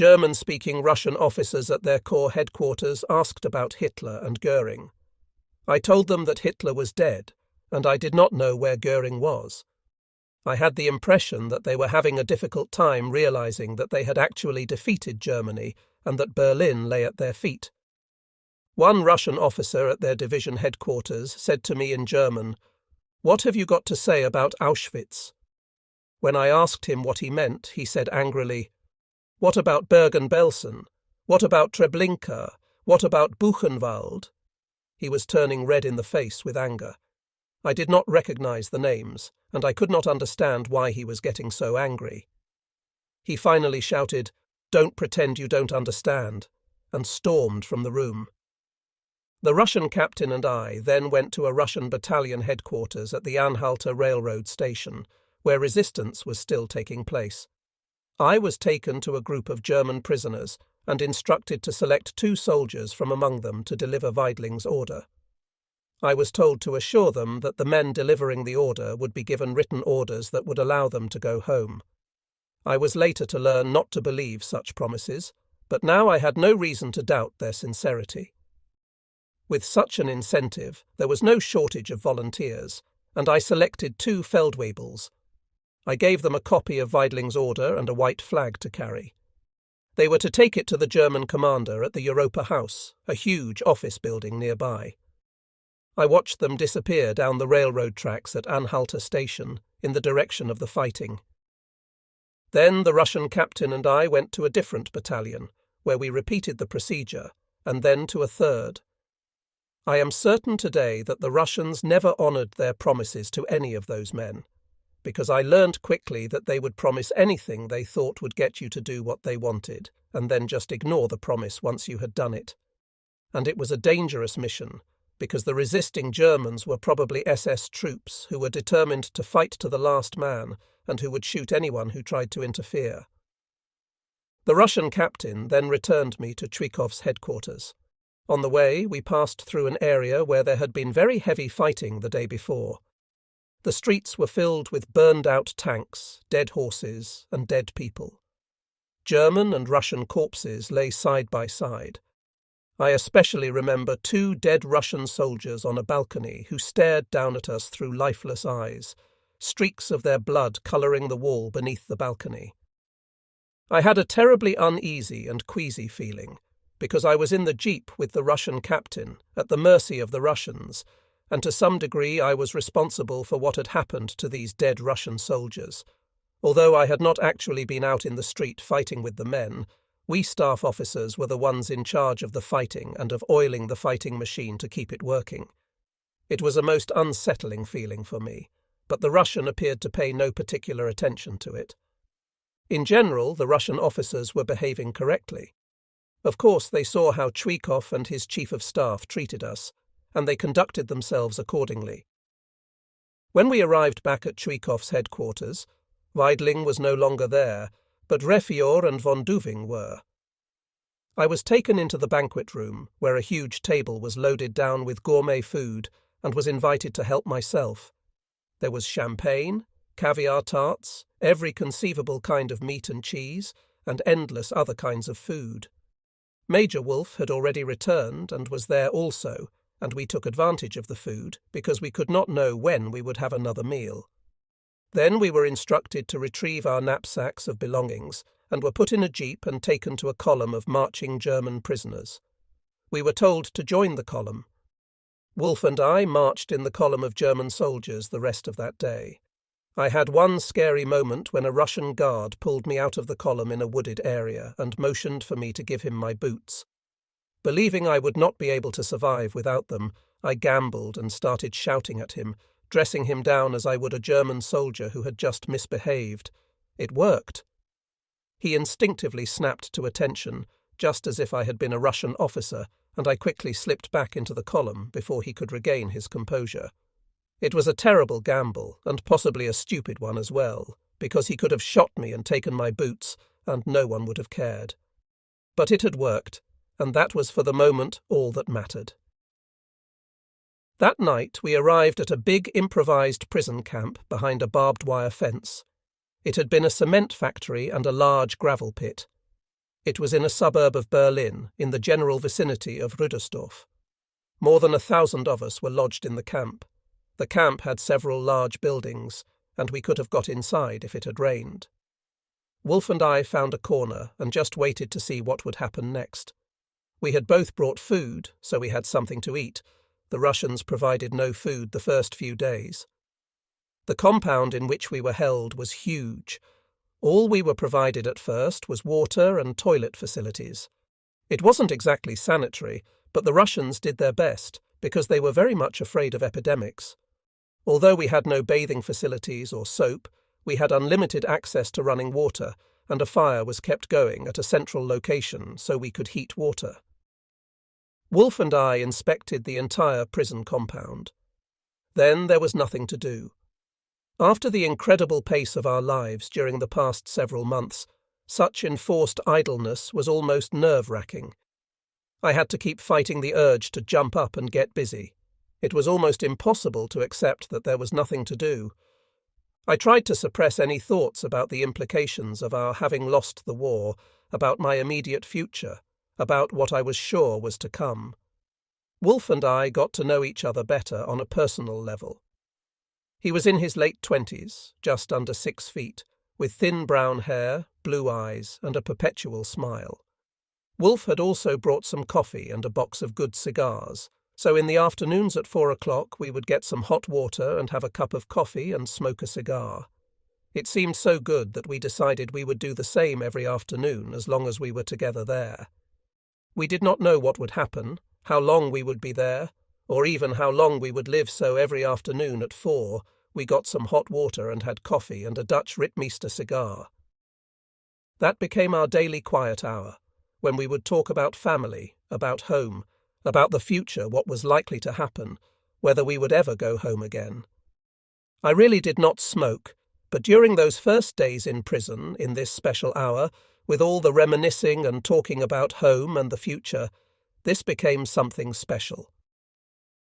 German-speaking Russian officers at their corps headquarters asked about Hitler and Goering. I told them that Hitler was dead, and I did not know where Goering was. I had the impression that they were having a difficult time realizing that they had actually defeated Germany and that Berlin lay at their feet. One Russian officer at their division headquarters said to me in German, "What have you got to say about Auschwitz?" When I asked him what he meant, he said angrily, "What about Bergen-Belsen? What about Treblinka? What about Buchenwald?" He was turning red in the face with anger. I did not recognize the names, and I could not understand why he was getting so angry. He finally shouted, "Don't pretend you don't understand," and stormed from the room. The Russian captain and I then went to a Russian battalion headquarters at the Anhalter railroad station, where resistance was still taking place. I was taken to a group of German prisoners and instructed to select 2 soldiers from among them to deliver Weidling's order. I was told to assure them that the men delivering the order would be given written orders that would allow them to go home. I was later to learn not to believe such promises, but now I had no reason to doubt their sincerity. With such an incentive, there was no shortage of volunteers, and I selected 2 Feldwebels. I gave them a copy of Weidling's order and a white flag to carry. They were to take it to the German commander at the Europa House, a huge office building nearby. I watched them disappear down the railroad tracks at Anhalter station in the direction of the fighting. Then the Russian captain and I went to a different battalion, where we repeated the procedure, and then to a third. I am certain today that the Russians never honoured their promises to any of those men, because I learned quickly that they would promise anything they thought would get you to do what they wanted, and then just ignore the promise once you had done it. And it was a dangerous mission, because the resisting Germans were probably SS troops who were determined to fight to the last man and who would shoot anyone who tried to interfere. The Russian captain then returned me to Chvikov's headquarters. On the way, we passed through an area where there had been very heavy fighting the day before. The streets were filled with burned-out tanks, dead horses, and dead people. German and Russian corpses lay side by side. I especially remember 2 dead Russian soldiers on a balcony who stared down at us through lifeless eyes, streaks of their blood colouring the wall beneath the balcony. I had a terribly uneasy and queasy feeling, because I was in the jeep with the Russian captain, at the mercy of the Russians, and to some degree I was responsible for what had happened to these dead Russian soldiers. Although I had not actually been out in the street fighting with the men, we staff officers were the ones in charge of the fighting and of oiling the fighting machine to keep it working. It was a most unsettling feeling for me, but the Russian appeared to pay no particular attention to it. In general, the Russian officers were behaving correctly. Of course, they saw how Chvikov and his chief of staff treated us, and they conducted themselves accordingly. When we arrived back at Chvikov's headquarters, Weidling was no longer there, but Refior and von Duving were. I was taken into the banquet room, where a huge table was loaded down with gourmet food, and was invited to help myself. There was champagne, caviar tarts, every conceivable kind of meat and cheese, and endless other kinds of food. Major Wolf had already returned and was there also, and we took advantage of the food because we could not know when we would have another meal. Then we were instructed to retrieve our knapsacks of belongings and were put in a jeep and taken to a column of marching German prisoners. We were told to join the column. Wolf and I marched in the column of German soldiers the rest of that day. I had one scary moment when a Russian guard pulled me out of the column in a wooded area and motioned for me to give him my boots. Believing I would not be able to survive without them, I gambled and started shouting at him, dressing him down as I would a German soldier who had just misbehaved. It worked. He instinctively snapped to attention, just as if I had been a Russian officer, and I quickly slipped back into the column before he could regain his composure. It was a terrible gamble, and possibly a stupid one as well, because he could have shot me and taken my boots, and no one would have cared. But it had worked, and that was for the moment all that mattered. That night we arrived at a big improvised prison camp behind a barbed wire fence. It had been a cement factory and a large gravel pit. It was in a suburb of Berlin, in the general vicinity of Rüdersdorf. More than 1,000 of us were lodged in the camp. The camp had several large buildings, and we could have got inside if it had rained. Wolf and I found a corner and just waited to see what would happen next. We had both brought food, so we had something to eat. The Russians provided no food the first few days. The compound in which we were held was huge. All we were provided at first was water and toilet facilities. It wasn't exactly sanitary, but the Russians did their best because they were very much afraid of epidemics. Although we had no bathing facilities or soap, we had unlimited access to running water, and a fire was kept going at a central location so we could heat water. Wolf and I inspected the entire prison compound. Then there was nothing to do. After the incredible pace of our lives during the past several months, such enforced idleness was almost nerve-wracking. I had to keep fighting the urge to jump up and get busy. It was almost impossible to accept that there was nothing to do. I tried to suppress any thoughts about the implications of our having lost the war, about my immediate future, about what I was sure was to come. Wolf and I got to know each other better on a personal level. He was in his late 20s, just under 6 feet, with thin brown hair, blue eyes, and a perpetual smile. Wolf had also brought some coffee and a box of good cigars, so in the afternoons at 4 o'clock we would get some hot water and have a cup of coffee and smoke a cigar. It seemed so good that we decided we would do the same every afternoon as long as we were together there. We did not know what would happen, how long we would be there, or even how long we would live, so every afternoon at 4 we got some hot water and had coffee and a Dutch Ritmeester cigar. That became our daily quiet hour, when we would talk about family, about home, about the future, what was likely to happen, whether we would ever go home again. I really did not smoke, but during those first days in prison, in this special hour, with all the reminiscing and talking about home and the future, this became something special.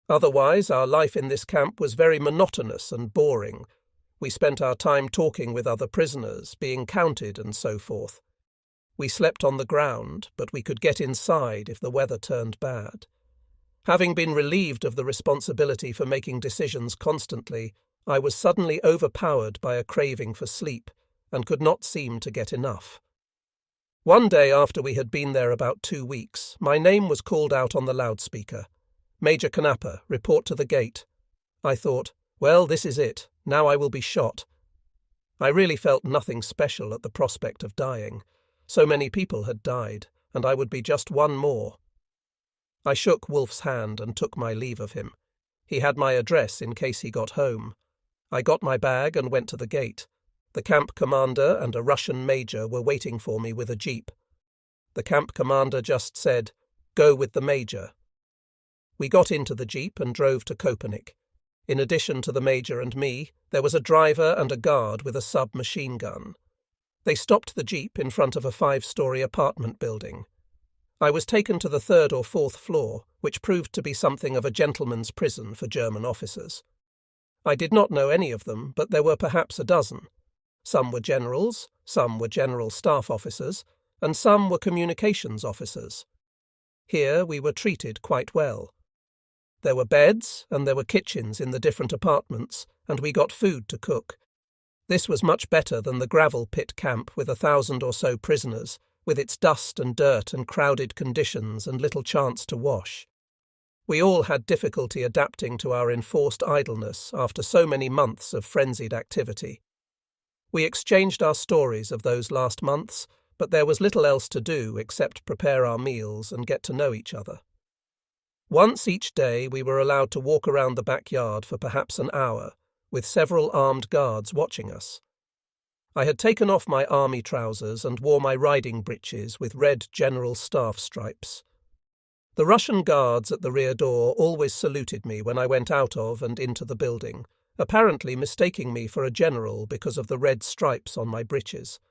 Otherwise, our life in this camp was very monotonous and boring. We spent our time talking with other prisoners, being counted and so forth. We slept on the ground, but we could get inside if the weather turned bad. Having been relieved of the responsibility for making decisions constantly, I was suddenly overpowered by a craving for sleep and could not seem to get enough. One day after we had been there about 2 weeks, my name was called out on the loudspeaker. "Major Knapper, report to the gate." I thought, well, this is it. Now I will be shot. I really felt nothing special at the prospect of dying. So many people had died, and I would be just one more. I shook Wolf's hand and took my leave of him. He had my address in case he got home. I got my bag and went to the gate. The camp commander and a Russian major were waiting for me with a jeep. The camp commander just said, "Go with the major." We got into the jeep and drove to Köpenick. In addition to the major and me, there was a driver and a guard with a submachine gun. They stopped the jeep in front of a 5-story apartment building. I was taken to the 3rd or 4th floor, which proved to be something of a gentleman's prison for German officers. I did not know any of them, but there were perhaps a dozen. Some were generals, some were general staff officers, and some were communications officers. Here we were treated quite well. There were beds and there were kitchens in the different apartments, and we got food to cook. This was much better than the gravel pit camp with 1,000 or so prisoners, with its dust and dirt and crowded conditions and little chance to wash. We all had difficulty adapting to our enforced idleness after so many months of frenzied activity. We exchanged our stories of those last months, but there was little else to do except prepare our meals and get to know each other. Once each day we were allowed to walk around the backyard for perhaps an hour, with several armed guards watching us. I had taken off my army trousers and wore my riding breeches with red general staff stripes. The Russian guards at the rear door always saluted me when I went out of and into the building, apparently mistaking me for a general because of the red stripes on my breeches.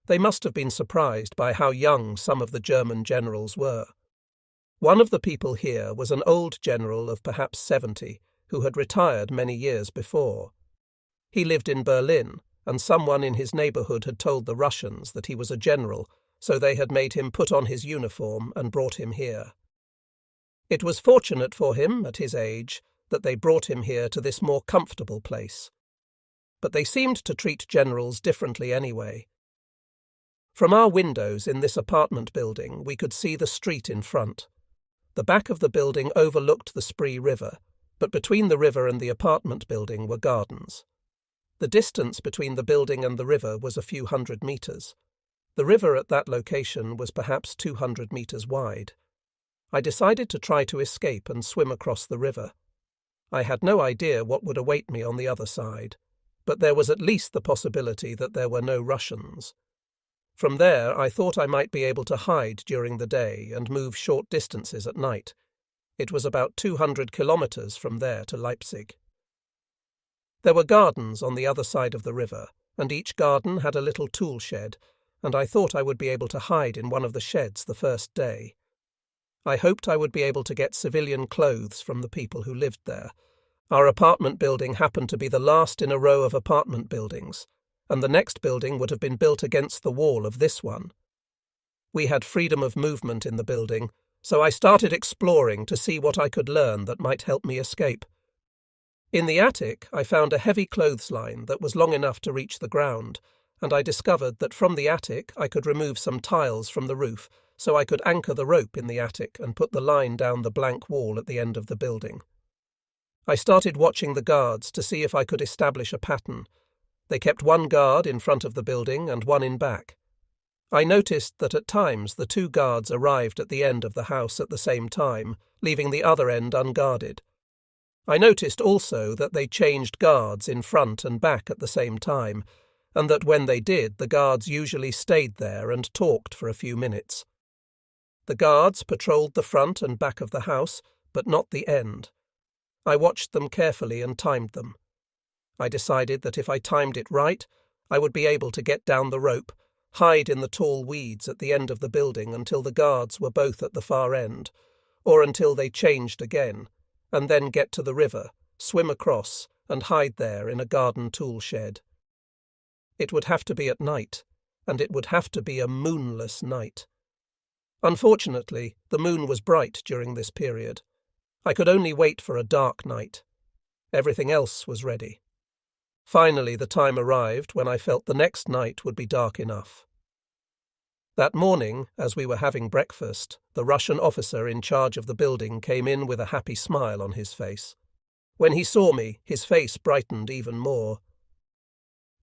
They must have been surprised by how young some of the German generals were. One of the people here was an old general of perhaps 70, who had retired many years before. He lived in Berlin, and someone in his neighbourhood had told the Russians that he was a general, so they had made him put on his uniform and brought him here. It was fortunate for him, at his age, that they brought him here to this more comfortable place. But they seemed to treat generals differently anyway. From our windows in this apartment building, we could see the street in front. The back of the building overlooked the Spree River, but between the river and the apartment building were gardens. The distance between the building and the river was a few hundred meters. The river at that location was perhaps 200 meters wide. I decided to try to escape and swim across the river. I had no idea what would await me on the other side, but there was at least the possibility that there were no Russians. From there, I thought I might be able to hide during the day and move short distances at night. It was about 200 kilometers from there to Leipzig. There were gardens on the other side of the river, and each garden had a little tool shed, and I thought I would be able to hide in one of the sheds the first day. I hoped I would be able to get civilian clothes from the people who lived there. Our apartment building happened to be the last in a row of apartment buildings, and the next building would have been built against the wall of this one. We had freedom of movement in the building, so I started exploring to see what I could learn that might help me escape. In the attic, I found a heavy clothesline that was long enough to reach the ground, and I discovered that from the attic I could remove some tiles from the roof so I could anchor the rope in the attic and put the line down the blank wall at the end of the building. I started watching the guards to see if I could establish a pattern. They kept one guard in front of the building and one in back. I noticed that at times the two guards arrived at the end of the house at the same time, leaving the other end unguarded. I noticed also that they changed guards in front and back at the same time, and that when they did, the guards usually stayed there and talked for a few minutes. The guards patrolled the front and back of the house, but not the end. I watched them carefully and timed them. I decided that if I timed it right, I would be able to get down the rope, hide in the tall weeds at the end of the building until the guards were both at the far end, or until they changed again, and then get to the river, swim across, and hide there in a garden tool shed. It would have to be at night, and it would have to be a moonless night. Unfortunately, the moon was bright during this period. I could only wait for a dark night. Everything else was ready. Finally, the time arrived when I felt the next night would be dark enough. That morning, as we were having breakfast, the Russian officer in charge of the building came in with a happy smile on his face. When he saw me, his face brightened even more.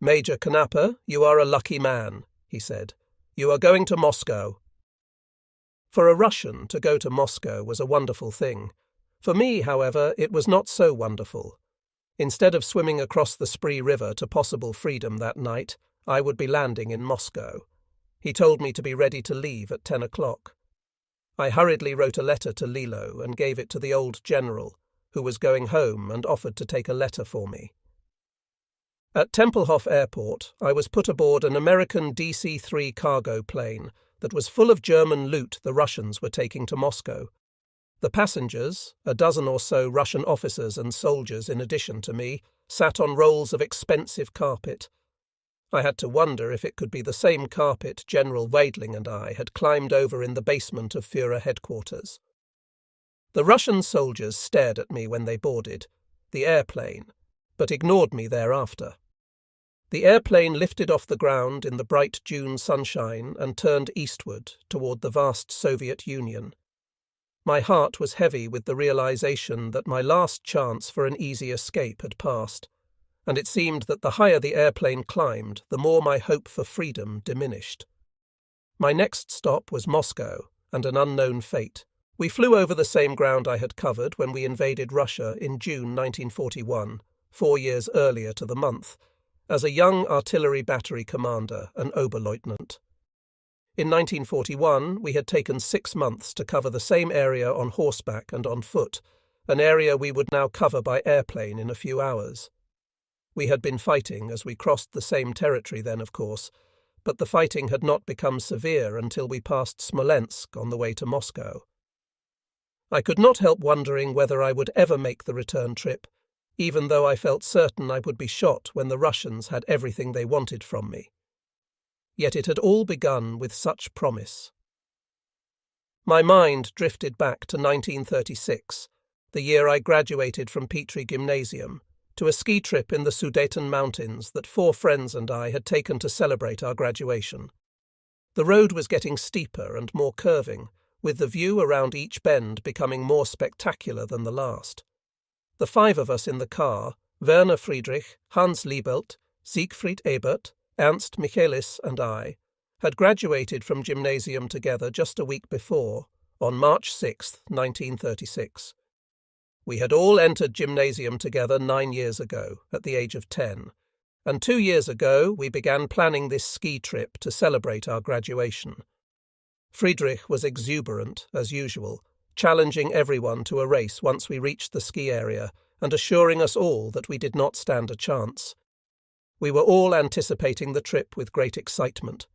"Major Knapper, you are a lucky man," he said. "You are going to Moscow." For a Russian, to go to Moscow was a wonderful thing. For me, however, it was not so wonderful. Instead of swimming across the Spree River to possible freedom that night, I would be landing in Moscow. He told me to be ready to leave at 10 o'clock. I hurriedly wrote a letter to Lilo and gave it to the old general, who was going home and offered to take a letter for me. At Tempelhof Airport, I was put aboard an American DC-3 cargo plane that was full of German loot the Russians were taking to Moscow. The passengers, a dozen or so Russian officers and soldiers in addition to me, sat on rolls of expensive carpet. I had to wonder if it could be the same carpet General Weidling and I had climbed over in the basement of Führer headquarters. The Russian soldiers stared at me when they boarded the airplane, but ignored me thereafter. The airplane lifted off the ground in the bright June sunshine and turned eastward toward the vast Soviet Union. My heart was heavy with the realization that my last chance for an easy escape had passed, and it seemed that the higher the airplane climbed, the more my hope for freedom diminished. My next stop was Moscow, and an unknown fate. We flew over the same ground I had covered when we invaded Russia in June 1941, 4 years earlier to the month, as a young artillery battery commander and Oberleutnant. In 1941, we had taken 6 months to cover the same area on horseback and on foot, an area we would now cover by airplane in a few hours. We had been fighting as we crossed the same territory then, of course, but the fighting had not become severe until we passed Smolensk on the way to Moscow. I could not help wondering whether I would ever make the return trip, even though I felt certain I would be shot when the Russians had everything they wanted from me. yet it had all begun with such promise. My mind drifted back to 1936, the year I graduated from Petrie Gymnasium, to a ski trip in the Sudeten Mountains that 4 friends and I had taken to celebrate our graduation. The road was getting steeper and more curving, with the view around each bend becoming more spectacular than the last. The 5 of us in the car, Werner Friedrich, Hans Liebelt, Siegfried Ebert, Ernst Michaelis and I, had graduated from gymnasium together just a week before, on March 6, 1936. We had all entered gymnasium together 9 years ago, at the age of 10, and 2 years ago we began planning this ski trip to celebrate our graduation. Friedrich was exuberant, as usual, challenging everyone to a race once we reached the ski area and assuring us all that we did not stand a chance. We were all anticipating the trip with great excitement.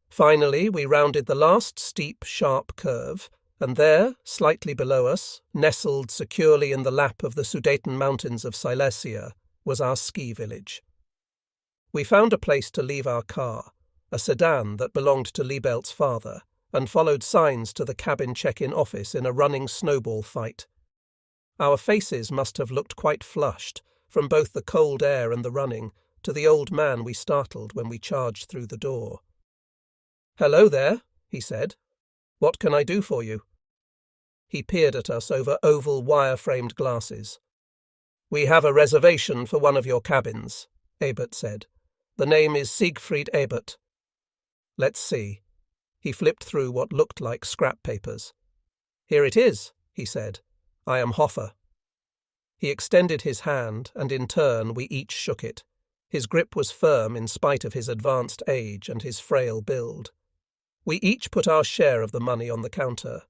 Finally, we rounded the last steep, sharp curve, and there, slightly below us, nestled securely in the lap of the Sudeten Mountains of Silesia, was our ski village. We found a place to leave our car, a sedan that belonged to Liebelt's father, and followed signs to the cabin check-in office in a running snowball fight. Our faces must have looked quite flushed, from both the cold air and the running, to the old man we startled when we charged through the door. "Hello there," he said. "What can I do for you?" He peered at us over oval wire-framed glasses. "We have a reservation for one of your cabins," Ebert said. "The name is Siegfried Ebert." "Let's see." He flipped through what looked like scrap papers. "Here it is," he said. "I am Hofer." He extended his hand, and in turn we each shook it. His grip was firm in spite of his advanced age and his frail build. We each put our share of the money on the counter.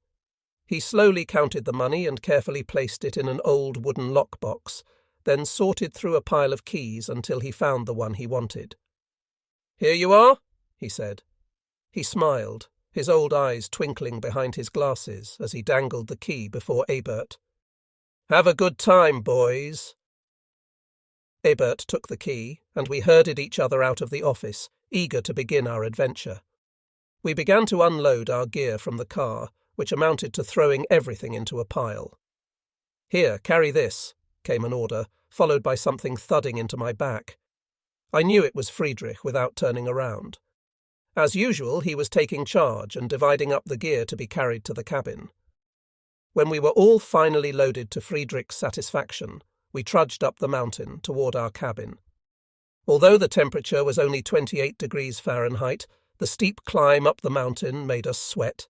He slowly counted the money and carefully placed it in an old wooden lockbox, then sorted through a pile of keys until he found the one he wanted. "Here you are," he said. He smiled, his old eyes twinkling behind his glasses as he dangled the key before Ebert. "Have a good time, boys." Ebert took the key, and we herded each other out of the office, eager to begin our adventure. We began to unload our gear from the car, which amounted to throwing everything into a pile. "Here, carry this," came an order, followed by something thudding into my back. I knew it was Friedrich without turning around. As usual, he was taking charge and dividing up the gear to be carried to the cabin. When we were all finally loaded to Friedrich's satisfaction, we trudged up the mountain toward our cabin. Although the temperature was only 28 degrees Fahrenheit, the steep climb up the mountain made us sweat.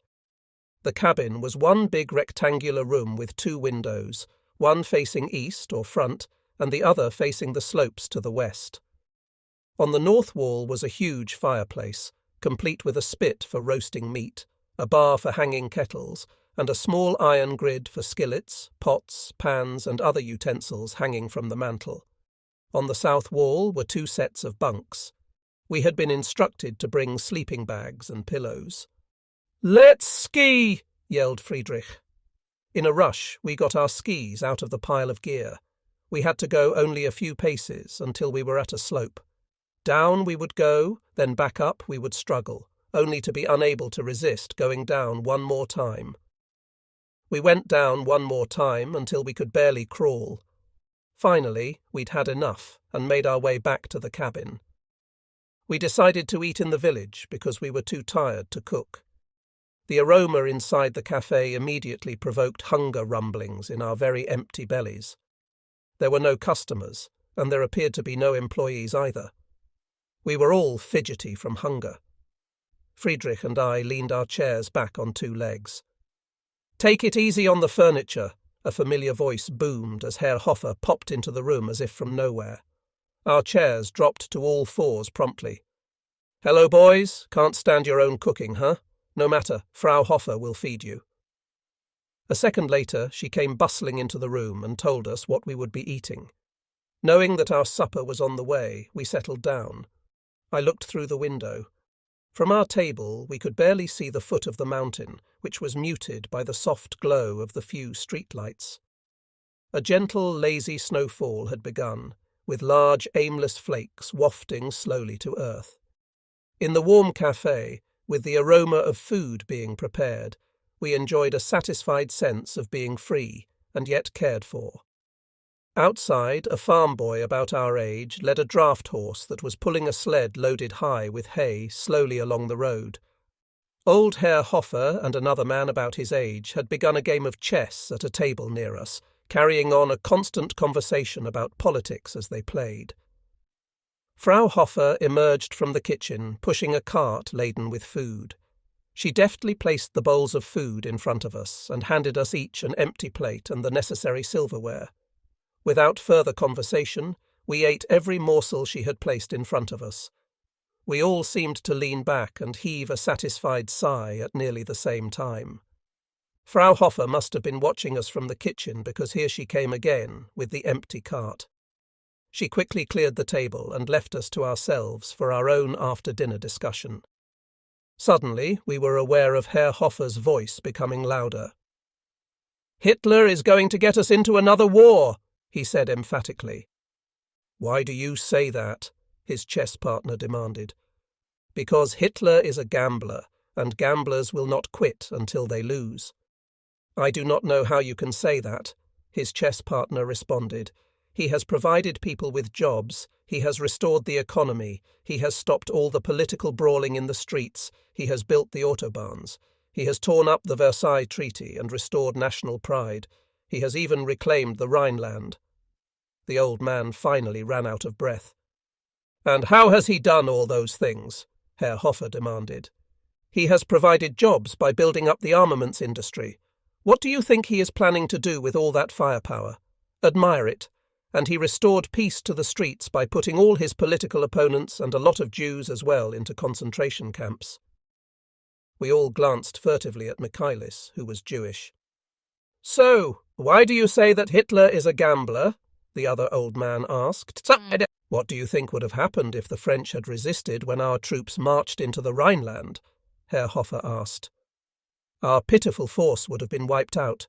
The cabin was one big rectangular room with 2 windows, one facing east or front, and the other facing the slopes to the west. On the north wall was a huge fireplace, complete with a spit for roasting meat, a bar for hanging kettles, and a small iron grid for skillets, pots, pans, and other utensils hanging from the mantel. On the south wall were 2 sets of bunks. We had been instructed to bring sleeping bags and pillows. "Let's ski!" yelled Friedrich. In a rush, we got our skis out of the pile of gear. We had to go only a few paces until we were at a slope. Down we would go, then back up we would struggle, only to be unable to resist going down one more time. We went down one more time until we could barely crawl. Finally, we'd had enough and made our way back to the cabin. We decided to eat in the village because we were too tired to cook. The aroma inside the cafe immediately provoked hunger rumblings in our very empty bellies. There were no customers, and there appeared to be no employees either. We were all fidgety from hunger. Friedrich and I leaned our chairs back on 2 legs. "Take it easy on the furniture," a familiar voice boomed as Herr Hofer popped into the room as if from nowhere. Our chairs dropped to all 4s promptly. "Hello, boys. Can't stand your own cooking, huh? No matter, Frau Hofer will feed you." A second later, she came bustling into the room and told us what we would be eating. Knowing that our supper was on the way, we settled down. I looked through the window. From our table, we could barely see the foot of the mountain, which was muted by the soft glow of the few streetlights. A gentle, lazy snowfall had begun, with large, aimless flakes wafting slowly to earth. In the warm cafe, with the aroma of food being prepared, we enjoyed a satisfied sense of being free and yet cared for. Outside, a farm boy about our age led a draft horse that was pulling a sled loaded high with hay slowly along the road. Old Herr Hofer and another man about his age had begun a game of chess at a table near us, carrying on a constant conversation about politics as they played. Frau Hofer emerged from the kitchen, pushing a cart laden with food. She deftly placed the bowls of food in front of us and handed us each an empty plate and the necessary silverware. Without further conversation, we ate every morsel she had placed in front of us. We all seemed to lean back and heave a satisfied sigh at nearly the same time. Frau Hofer must have been watching us from the kitchen, because here she came again, with the empty cart. She quickly cleared the table and left us to ourselves for our own after-dinner discussion. Suddenly, we were aware of Herr Hofer's voice becoming louder. "Hitler is going to get us into another war," he said emphatically. "Why do you say that?" his chess partner demanded. "Because Hitler is a gambler, and gamblers will not quit until they lose." "I do not know how you can say that," his chess partner responded. "He has provided people with jobs, he has restored the economy, he has stopped all the political brawling in the streets, he has built the autobahns, he has torn up the Versailles Treaty and restored national pride, he has even reclaimed the Rhineland." The old man finally ran out of breath. "And how has he done all those things?" Herr Hofer demanded. "He has provided jobs by building up the armaments industry. What do you think he is planning to do with all that firepower? Admire it. And he restored peace to the streets by putting all his political opponents and a lot of Jews as well into concentration camps." We all glanced furtively at Michaelis, who was Jewish. "So, why do you say that Hitler is a gambler?" the other old man asked. "What do you think would have happened if the French had resisted when our troops marched into the Rhineland?" Herr Hofer asked. "Our pitiful force would have been wiped out,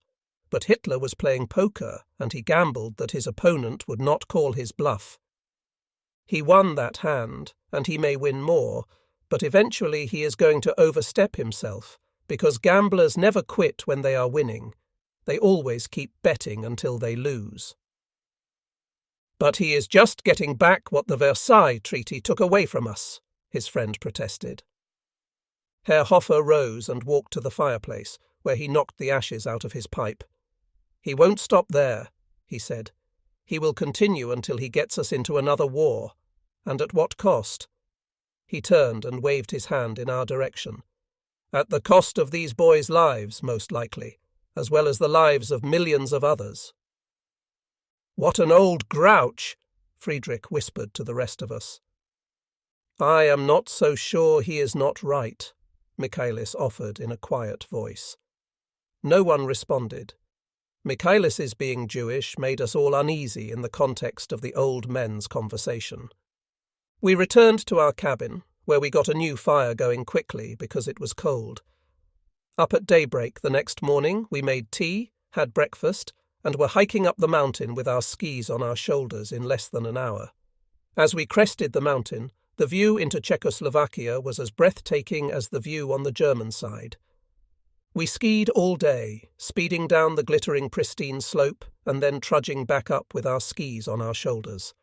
but Hitler was playing poker and he gambled that his opponent would not call his bluff. He won that hand, and he may win more, but eventually he is going to overstep himself, because gamblers never quit when they are winning. They always keep betting until they lose." "But he is just getting back what the Versailles Treaty took away from us," his friend protested. Herr Hofer rose and walked to the fireplace, where he knocked the ashes out of his pipe. "He won't stop there," he said. "He will continue until he gets us into another war. And at what cost?" He turned and waved his hand in our direction. "At the cost of these boys' lives, most likely, as well as the lives of millions of others." "What an old grouch!" Friedrich whispered to the rest of us. "I am not so sure he is not right," Michaelis offered in a quiet voice. No one responded. Michaelis's being Jewish made us all uneasy in the context of the old men's conversation. We returned to our cabin, where we got a new fire going quickly because it was cold. Up at daybreak the next morning, we made tea, had breakfast, and were hiking up the mountain with our skis on our shoulders in less than an hour. As we crested the mountain, the view into Czechoslovakia was as breathtaking as the view on the German side. We skied all day, speeding down the glittering pristine slope and then trudging back up with our skis on our shoulders.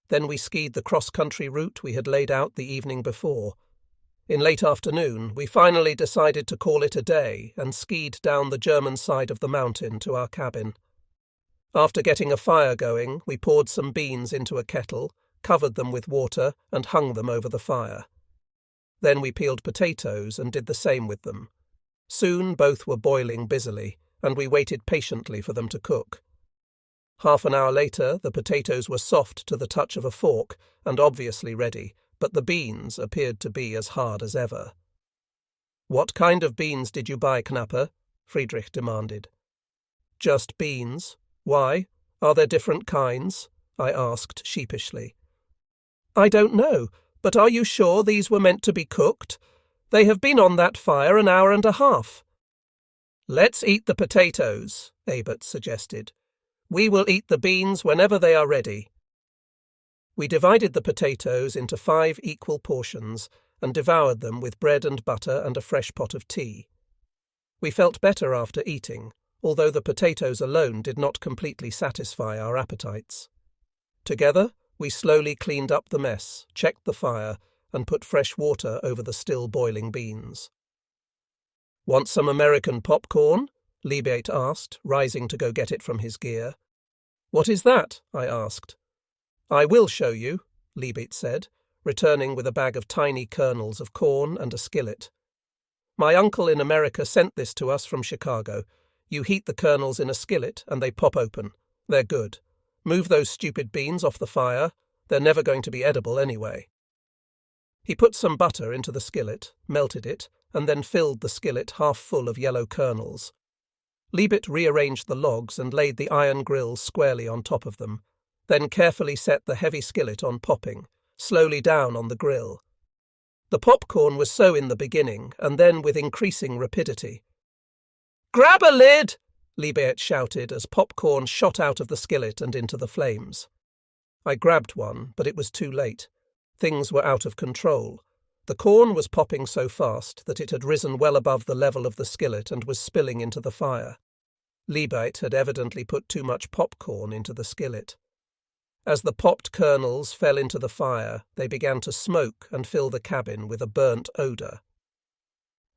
Then we skied the cross-country route we had laid out the evening before. In late afternoon, we finally decided to call it a day and skied down the German side of the mountain to our cabin. After getting a fire going, we poured some beans into a kettle, covered them with water, and hung them over the fire. Then we peeled potatoes and did the same with them. Soon both were boiling busily, and we waited patiently for them to cook. Half an hour later, the potatoes were soft to the touch of a fork and obviously ready, but the beans appeared to be as hard as ever. "What kind of beans did you buy, Knapper?" Friedrich demanded. "Just beans. Why? Are there different kinds?" I asked sheepishly. "I don't know, but are you sure these were meant to be cooked? They have been on that fire an hour and a half." "Let's eat the potatoes," Abert suggested. "We will eat the beans whenever they are ready." We divided the potatoes into 5 equal portions and devoured them with bread and butter and a fresh pot of tea. We felt better after eating, although the potatoes alone did not completely satisfy our appetites. Together, we slowly cleaned up the mess, checked the fire, and put fresh water over the still boiling beans. "Want some American popcorn?" Liebert asked, rising to go get it from his gear. "What is that?" I asked. "I will show you," Liebert said, returning with a bag of tiny kernels of corn and a skillet. "My uncle in America sent this to us from Chicago. You heat the kernels in a skillet and they pop open. They're good. Move those stupid beans off the fire. They're never going to be edible anyway." He put some butter into the skillet, melted it, and then filled the skillet half full of yellow kernels. Liebert rearranged the logs and laid the iron grills squarely on top of them, then carefully set the heavy skillet on popping, slowly down on the grill. The popcorn was so in the beginning, and then with increasing rapidity. "Grab a lid!" Liebert shouted as popcorn shot out of the skillet and into the flames. I grabbed one, but it was too late. Things were out of control. The corn was popping so fast that it had risen well above the level of the skillet and was spilling into the fire. Liebert had evidently put too much popcorn into the skillet. As the popped kernels fell into the fire, they began to smoke and fill the cabin with a burnt odour.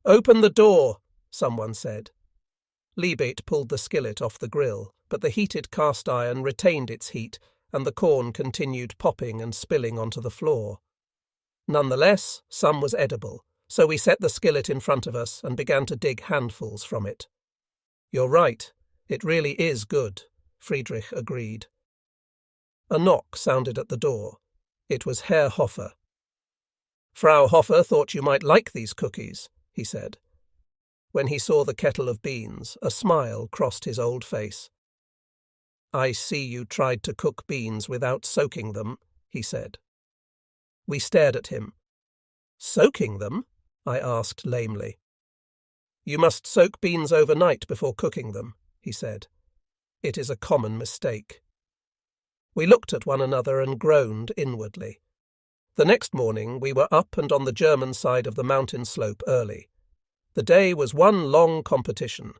"Open the door," someone said. Liebert pulled the skillet off the grill, but the heated cast iron retained its heat, and the corn continued popping and spilling onto the floor. Nonetheless, some was edible, so we set the skillet in front of us and began to dig handfuls from it. "You're right, it really is good," Friedrich agreed. A knock sounded at the door. It was Herr Hofer. "Frau Hofer thought you might like these cookies," he said. When he saw the kettle of beans, a smile crossed his old face. "I see you tried to cook beans without soaking them," he said. We stared at him. "Soaking them?" I asked lamely. "You must soak beans overnight before cooking them," he said. "It is a common mistake." We looked at one another and groaned inwardly. The next morning we were up and on the German side of the mountain slope early. The day was one long competition.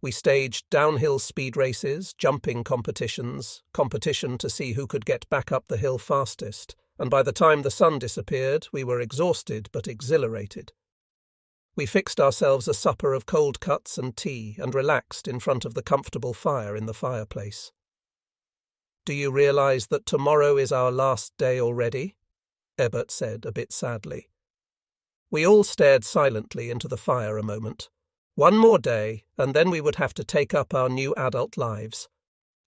We staged downhill speed races, jumping competitions, competition to see who could get back up the hill fastest, and by the time the sun disappeared, we were exhausted but exhilarated. We fixed ourselves a supper of cold cuts and tea and relaxed in front of the comfortable fire in the fireplace. "Do you realize that tomorrow is our last day already?" Ebert said a bit sadly. We all stared silently into the fire a moment. One more day, and then we would have to take up our new adult lives.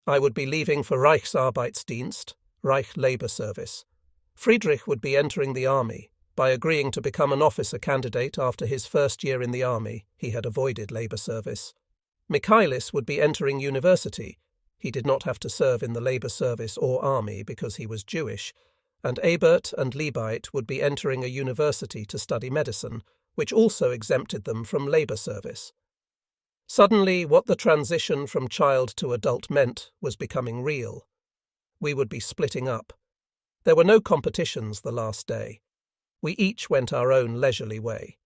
I would be leaving for Reichsarbeitsdienst, Reich Labour Service. Friedrich would be entering the army. By agreeing to become an officer candidate after his first year in the army, he had avoided labour service. Michaelis would be entering university. He did not have to serve in the labour service or army because he was Jewish, and Ebert and Liebert would be entering a university to study medicine, which also exempted them from labour service. Suddenly, what the transition from child to adult meant was becoming real. We would be splitting up. There were no competitions the last day. We each went our own leisurely way.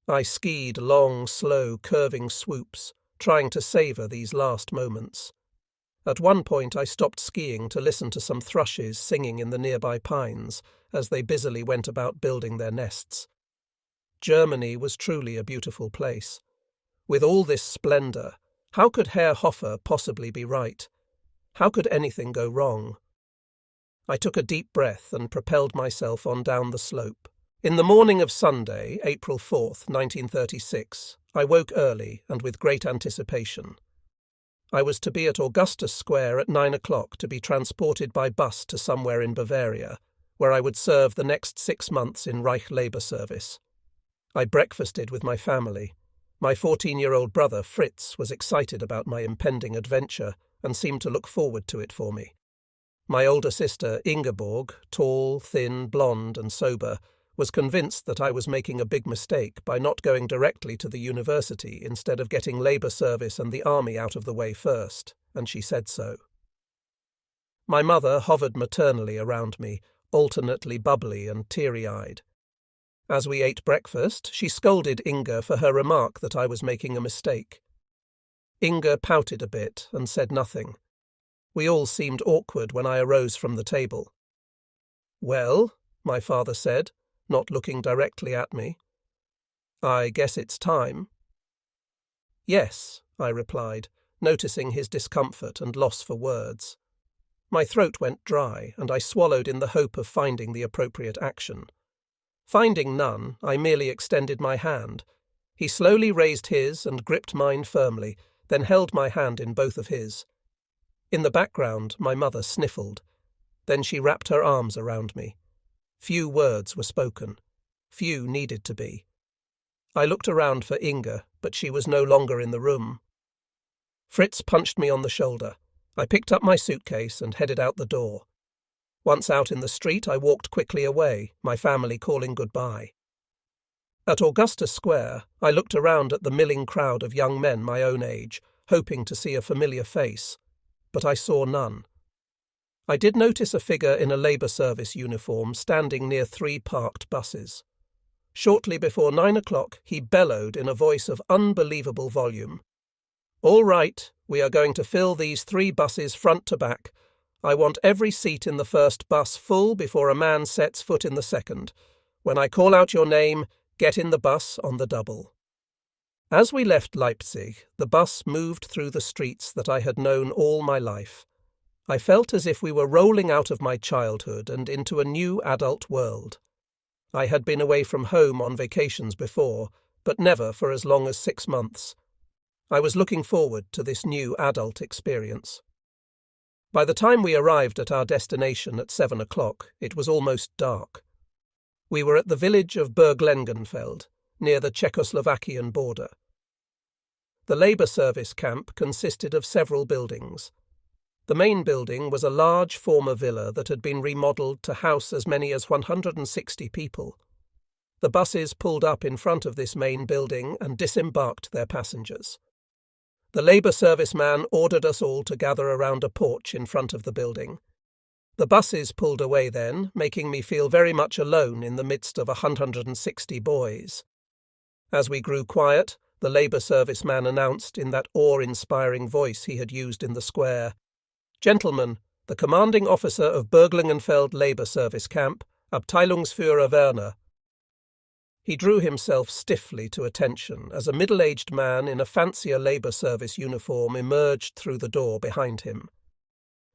I skied long, slow, curving swoops, trying to savour these last moments. At one point I stopped skiing to listen to some thrushes singing in the nearby pines as they busily went about building their nests. Germany was truly a beautiful place. With all this splendour, how could Herr Hofer possibly be right? How could anything go wrong? I took a deep breath and propelled myself on down the slope. In the morning of Sunday, April 4th, 1936, I woke early and with great anticipation. I was to be at Augustus Square at 9 o'clock to be transported by bus to somewhere in Bavaria, where I would serve the next 6 months in Reich Labour Service. I breakfasted with my family. My 14-year-old brother, Fritz, was excited about my impending adventure and seemed to look forward to it for me. My older sister, Ingeborg, tall, thin, blonde and sober, was convinced that I was making a big mistake by not going directly to the university instead of getting labour service and the army out of the way first, and she said so. My mother hovered maternally around me, alternately bubbly and teary-eyed. As we ate breakfast, she scolded Inga for her remark that I was making a mistake. Inga pouted a bit and said nothing. We all seemed awkward when I arose from the table. "Well," my father said, not looking directly at me. "I guess it's time." "Yes," I replied, noticing his discomfort and loss for words. My throat went dry, and I swallowed in the hope of finding the appropriate action. Finding none, I merely extended my hand. He slowly raised his and gripped mine firmly, then held my hand in both of his. In the background, my mother sniffled. Then she wrapped her arms around me. Few words were spoken. Few needed to be. I looked around for Inga, but she was no longer in the room. Fritz punched me on the shoulder. I picked up my suitcase and headed out the door. Once out in the street, I walked quickly away, my family calling goodbye. At Augustus Square, I looked around at the milling crowd of young men my own age, hoping to see a familiar face, but I saw none. I did notice a figure in a Labour Service uniform standing near 3 parked buses. Shortly before 9 o'clock, he bellowed in a voice of unbelievable volume. "All right, we are going to fill these 3 buses front to back. I want every seat in the first bus full before a man sets foot in the second. When I call out your name, get in the bus on the double." As we left Leipzig, the bus moved through the streets that I had known all my life. I felt as if we were rolling out of my childhood and into a new adult world. I had been away from home on vacations before, but never for as long as 6 months. I was looking forward to this new adult experience. By the time we arrived at our destination at 7 o'clock, it was almost dark. We were at the village of Burglengenfeld, near the Czechoslovakian border. The Labour Service camp consisted of several buildings. The main building was a large former villa that had been remodelled to house as many as 160 people. The buses pulled up in front of this main building and disembarked their passengers. The Labour Serviceman ordered us all to gather around a porch in front of the building. The buses pulled away then, making me feel very much alone in the midst of 160 boys. As we grew quiet, the Labour Serviceman announced in that awe-inspiring voice he had used in the square, "Gentlemen, the commanding officer of Burglengenfeld Labour Service Camp, Abteilungsführer Werner." He drew himself stiffly to attention as a middle-aged man in a fancier Labour Service uniform emerged through the door behind him.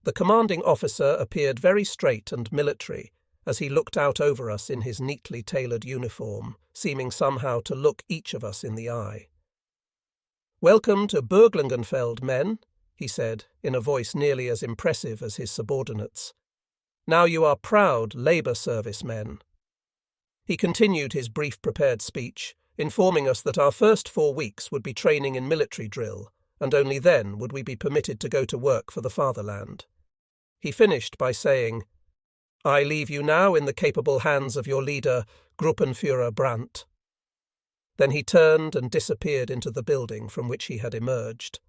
The commanding officer appeared very straight and military as he looked out over us in his neatly tailored uniform, seeming somehow to look each of us in the eye. "Welcome to Burglengenfeld, men," he said, in a voice nearly as impressive as his subordinates. "Now you are proud Labour Service men." He continued his brief prepared speech, informing us that our first 4 weeks would be training in military drill, and only then would we be permitted to go to work for the fatherland. He finished by saying, "I leave you now in the capable hands of your leader, Gruppenführer Brandt." Then he turned and disappeared into the building from which he had emerged.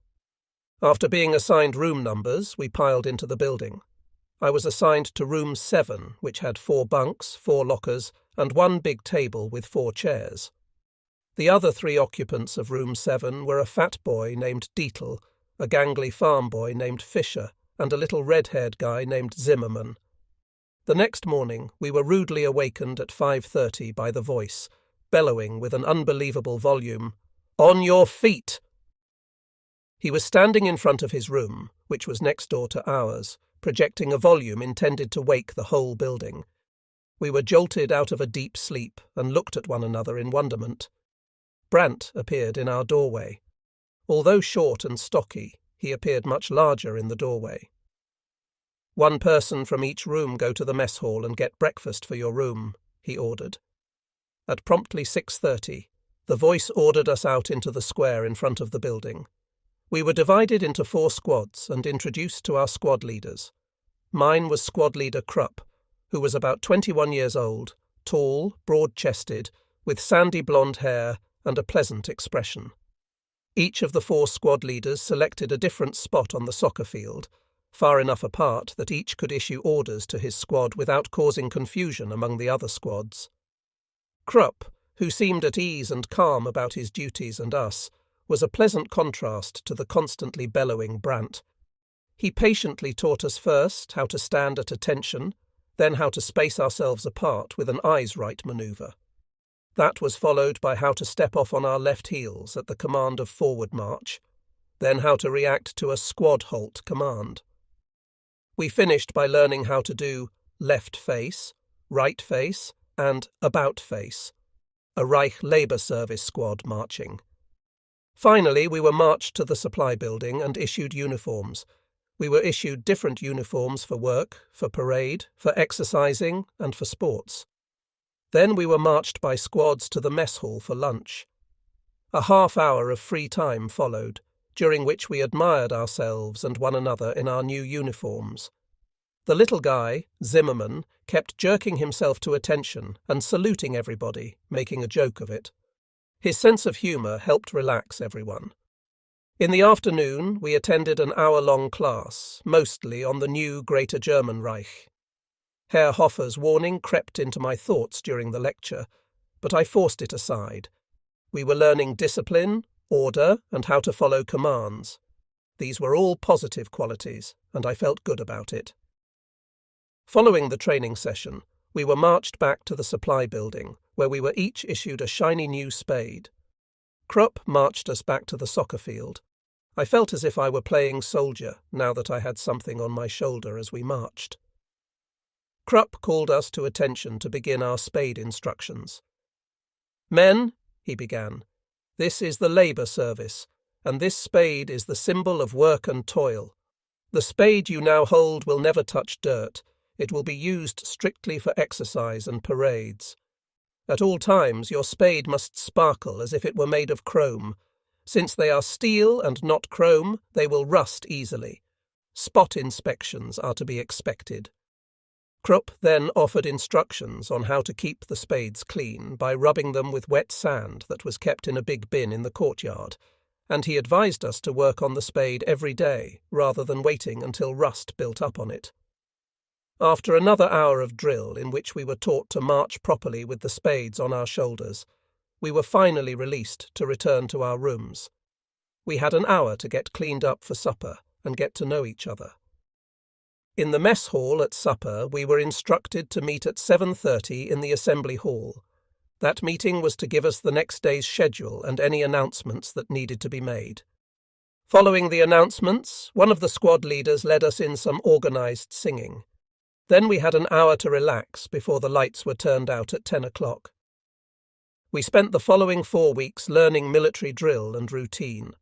After being assigned room numbers, we piled into the building. I was assigned to room 7, which had 4 bunks, 4 lockers, and 1 big table with 4 chairs. The other 3 occupants of room 7 were a fat boy named Dietl, a gangly farm boy named Fischer, and a little red-haired guy named Zimmermann. The next morning we were rudely awakened at 5:30 by the voice, bellowing with an unbelievable volume, "On your feet!" He was standing in front of his room, which was next door to ours, projecting a volume intended to wake the whole building. We were jolted out of a deep sleep and looked at one another in wonderment. Brandt appeared in our doorway. Although short and stocky, he appeared much larger in the doorway. "One person from each room go to the mess hall and get breakfast for your room," he ordered. At promptly 6:30, the voice ordered us out into the square in front of the building. We were divided into 4 squads and introduced to our squad leaders. Mine was squad leader Krupp, who was about 21 years old, tall, broad-chested, with sandy blonde hair and a pleasant expression. Each of the 4 squad leaders selected a different spot on the soccer field, far enough apart that each could issue orders to his squad without causing confusion among the other squads. Krupp, who seemed at ease and calm about his duties and us, was a pleasant contrast to the constantly bellowing Brandt. He patiently taught us first how to stand at attention, then how to space ourselves apart with an eyes right manoeuvre. That was followed by how to step off on our left heels at the command of forward march, then how to react to a squad halt command. We finished by learning how to do left face, right face, and about face, a Reich Labour Service squad marching. Finally, we were marched to the supply building and issued uniforms. We were issued different uniforms for work, for parade, for exercising, and for sports. Then we were marched by squads to the mess hall for lunch. A half hour of free time followed, during which we admired ourselves and one another in our new uniforms. The little guy, Zimmerman, kept jerking himself to attention and saluting everybody, making a joke of it. His sense of humour helped relax everyone. In the afternoon, we attended an hour-long class, mostly on the new Greater German Reich. Herr Hoffer's warning crept into my thoughts during the lecture, but I forced it aside. We were learning discipline, order, and how to follow commands. These were all positive qualities, and I felt good about it. Following the training session, we were marched back to the supply building, where we were each issued a shiny new spade. Krupp marched us back to the soccer field. I felt as if I were playing soldier, now that I had something on my shoulder as we marched. Krupp called us to attention to begin our spade instructions. "Men," he began, "this is the labour service, and this spade is the symbol of work and toil. The spade you now hold will never touch dirt. It will be used strictly for exercise and parades. At all times your spade must sparkle as if it were made of chrome. Since they are steel and not chrome, they will rust easily. Spot inspections are to be expected." Krupp then offered instructions on how to keep the spades clean by rubbing them with wet sand that was kept in a big bin in the courtyard, and he advised us to work on the spade every day rather than waiting until rust built up on it. After another hour of drill in which we were taught to march properly with the spades on our shoulders, we were finally released to return to our rooms. We had an hour to get cleaned up for supper and get to know each other. In the mess hall at supper, we were instructed to meet at 7:30 in the assembly hall. That meeting was to give us the next day's schedule and any announcements that needed to be made. Following the announcements, one of the squad leaders led us in some organised singing. Then we had an hour to relax before the lights were turned out at 10 o'clock. We spent the following 4 weeks learning military drill and routine.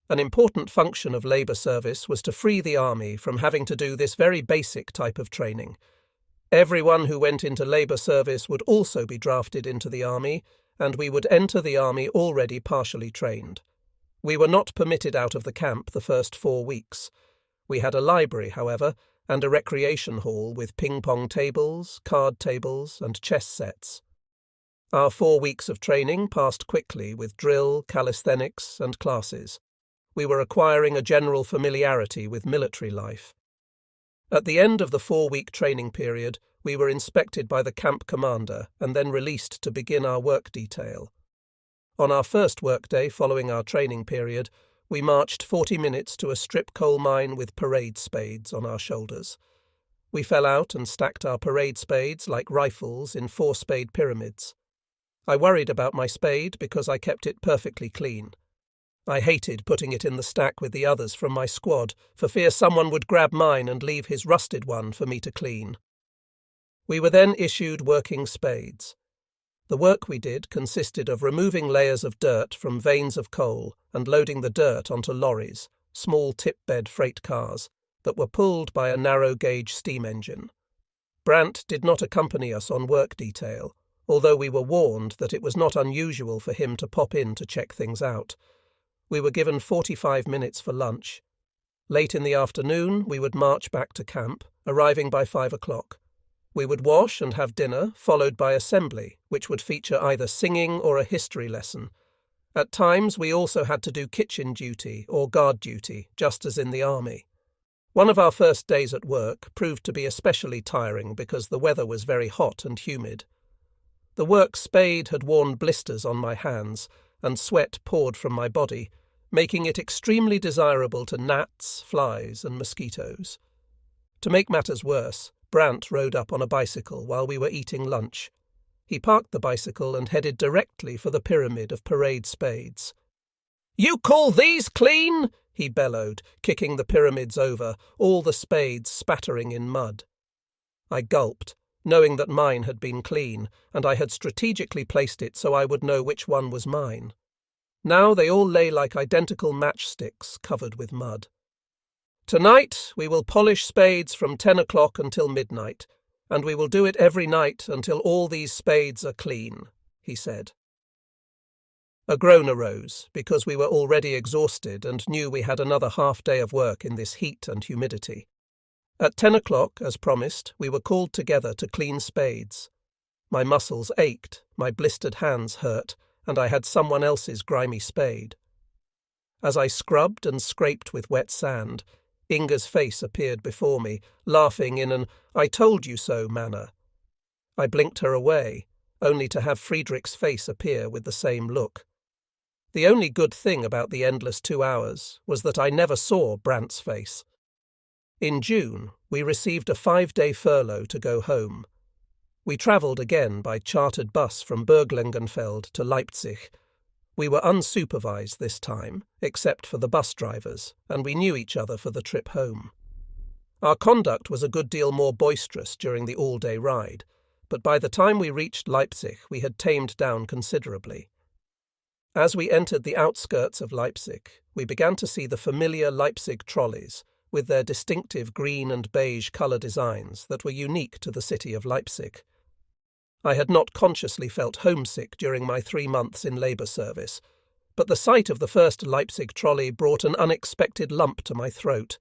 An important function of labour service was to free the army from having to do this very basic type of training. Everyone who went into labour service would also be drafted into the army, and we would enter the army already partially trained. We were not permitted out of the camp the first 4 weeks. We had a library, however, and a recreation hall with ping-pong tables, card tables, and chess sets. Our 4 weeks of training passed quickly with drill, calisthenics, and classes. We were acquiring a general familiarity with military life. At the end of the 4-week training period, we were inspected by the camp commander and then released to begin our work detail. On our first workday following our training period, we marched 40 minutes to a strip coal mine with parade spades on our shoulders. We fell out and stacked our parade spades like rifles in 4-spade pyramids. I worried about my spade because I kept it perfectly clean. I hated putting it in the stack with the others from my squad for fear someone would grab mine and leave his rusted one for me to clean. We were then issued working spades. The work we did consisted of removing layers of dirt from veins of coal and loading the dirt onto lorries, small tip-bed freight cars, that were pulled by a narrow-gauge steam engine. Brandt did not accompany us on work detail, although we were warned that it was not unusual for him to pop in to check things out. We were given 45 minutes for lunch. Late in the afternoon, we would march back to camp, arriving by 5 o'clock. We would wash and have dinner, followed by assembly, which would feature either singing or a history lesson. At times, we also had to do kitchen duty or guard duty, just as in the army. One of our first days at work proved to be especially tiring because the weather was very hot and humid. The work spade had worn blisters on my hands, and sweat poured from my body, making it extremely desirable to gnats, flies, and mosquitoes. To make matters worse, Brandt rode up on a bicycle while we were eating lunch. He parked the bicycle and headed directly for the pyramid of parade spades. "You call these clean?" he bellowed, kicking the pyramids over, all the spades spattering in mud. I gulped, knowing that mine had been clean, and I had strategically placed it so I would know which one was mine. Now they all lay like identical matchsticks covered with mud. "Tonight we will polish spades from 10 o'clock until midnight, and we will do it every night until all these spades are clean," he said. A groan arose, because we were already exhausted and knew we had another half-day of work in this heat and humidity. At 10 o'clock, as promised, we were called together to clean spades. My muscles ached, my blistered hands hurt, and I had someone else's grimy spade. As I scrubbed and scraped with wet sand, Inga's face appeared before me, laughing in an "I told you so" manner. I blinked her away, only to have Friedrich's face appear with the same look. The only good thing about the endless 2 hours was that I never saw Brandt's face. In June, we received a 5-day furlough to go home. We travelled again by chartered bus from Burglengenfeld to Leipzig. We were unsupervised this time, except for the bus drivers, and we knew each other for the trip home. Our conduct was a good deal more boisterous during the all-day ride, but by the time we reached Leipzig we had tamed down considerably. As we entered the outskirts of Leipzig, we began to see the familiar Leipzig trolleys, with their distinctive green and beige colour designs that were unique to the city of Leipzig. I had not consciously felt homesick during my 3 months in labour service, but the sight of the first Leipzig trolley brought an unexpected lump to my throat,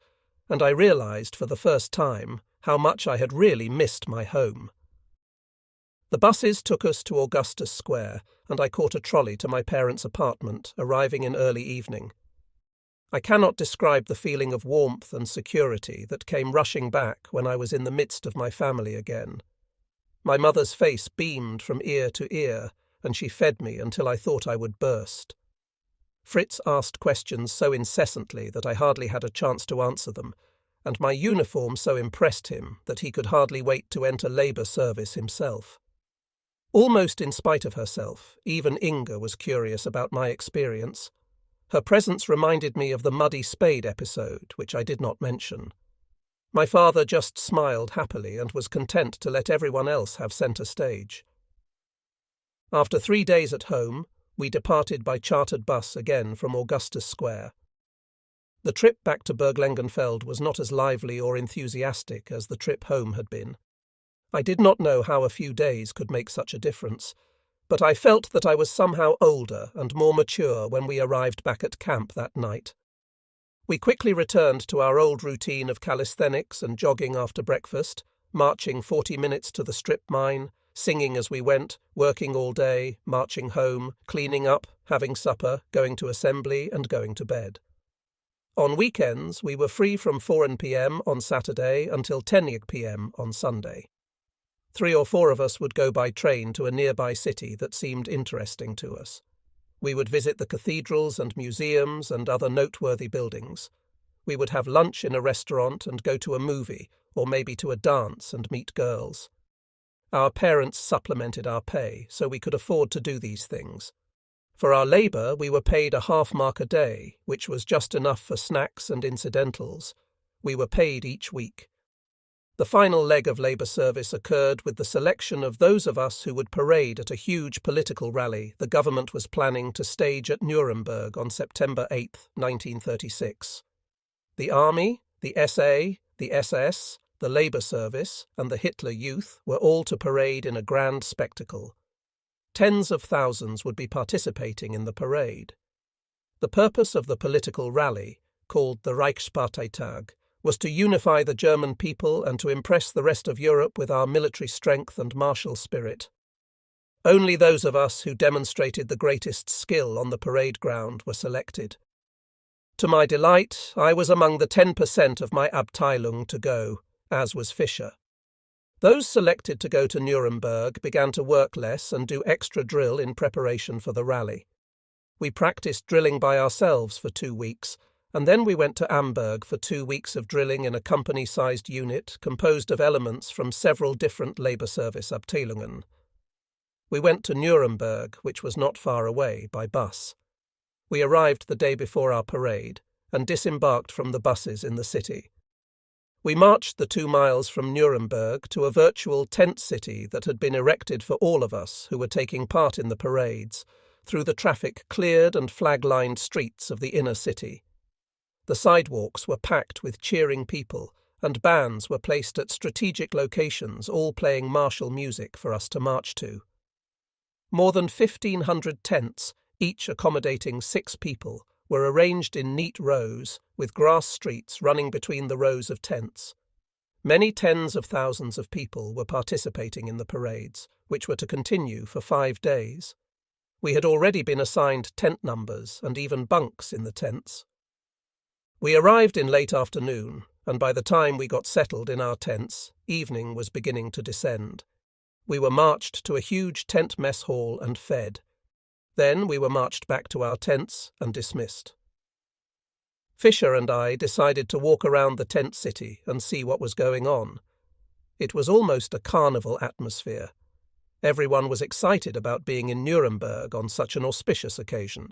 and I realised for the first time how much I had really missed my home. The buses took us to Augustus Square, and I caught a trolley to my parents' apartment, arriving in early evening. I cannot describe the feeling of warmth and security that came rushing back when I was in the midst of my family again. My mother's face beamed from ear to ear, and she fed me until I thought I would burst. Fritz asked questions so incessantly that I hardly had a chance to answer them, and my uniform so impressed him that he could hardly wait to enter labour service himself. Almost in spite of herself, even Inga was curious about my experience. Her presence reminded me of the muddy spade episode, which I did not mention. My father just smiled happily and was content to let everyone else have centre stage. After 3 days at home, we departed by chartered bus again from Augustus Square. The trip back to Burglengenfeld was not as lively or enthusiastic as the trip home had been. I did not know how a few days could make such a difference, but I felt that I was somehow older and more mature when we arrived back at camp that night. We quickly returned to our old routine of calisthenics and jogging after breakfast, marching 40 minutes to the strip mine, singing as we went, working all day, marching home, cleaning up, having supper, going to assembly and going to bed. On weekends we were free from 4 p.m. on Saturday until 10 p.m. on Sunday. 3 or 4 of us would go by train to a nearby city that seemed interesting to us. We would visit the cathedrals and museums and other noteworthy buildings. We would have lunch in a restaurant and go to a movie, or maybe to a dance and meet girls. Our parents supplemented our pay, so we could afford to do these things. For our labour, we were paid a half-mark a day, which was just enough for snacks and incidentals. We were paid each week. The final leg of labour service occurred with the selection of those of us who would parade at a huge political rally the government was planning to stage at Nuremberg on September 8, 1936. The Army, the SA, the SS, the Labour Service, and the Hitler Youth were all to parade in a grand spectacle. Tens of thousands would be participating in the parade. The purpose of the political rally, called the Reichsparteitag, was to unify the German people and to impress the rest of Europe with our military strength and martial spirit. Only those of us who demonstrated the greatest skill on the parade ground were selected. To my delight, I was among the 10% of my Abteilung to go, as was Fischer. Those selected to go to Nuremberg began to work less and do extra drill in preparation for the rally. We practiced drilling by ourselves for 2 weeks, and then we went to Amberg for 2 weeks of drilling in a company-sized unit composed of elements from several different Labour Service Abteilungen. We went to Nuremberg, which was not far away, by bus. We arrived the day before our parade and disembarked from the buses in the city. We marched the 2 miles from Nuremberg to a virtual tent city that had been erected for all of us who were taking part in the parades, through the traffic-cleared and flag-lined streets of the inner city. The sidewalks were packed with cheering people, and bands were placed at strategic locations, all playing martial music for us to march to. More than 1,500 tents, each accommodating 6 people, were arranged in neat rows, with grass streets running between the rows of tents. Many tens of thousands of people were participating in the parades, which were to continue for 5 days. We had already been assigned tent numbers and even bunks in the tents. We arrived in late afternoon, and by the time we got settled in our tents, evening was beginning to descend. We were marched to a huge tent mess hall and fed. Then we were marched back to our tents and dismissed. Fisher and I decided to walk around the tent city and see what was going on. It was almost a carnival atmosphere. Everyone was excited about being in Nuremberg on such an auspicious occasion.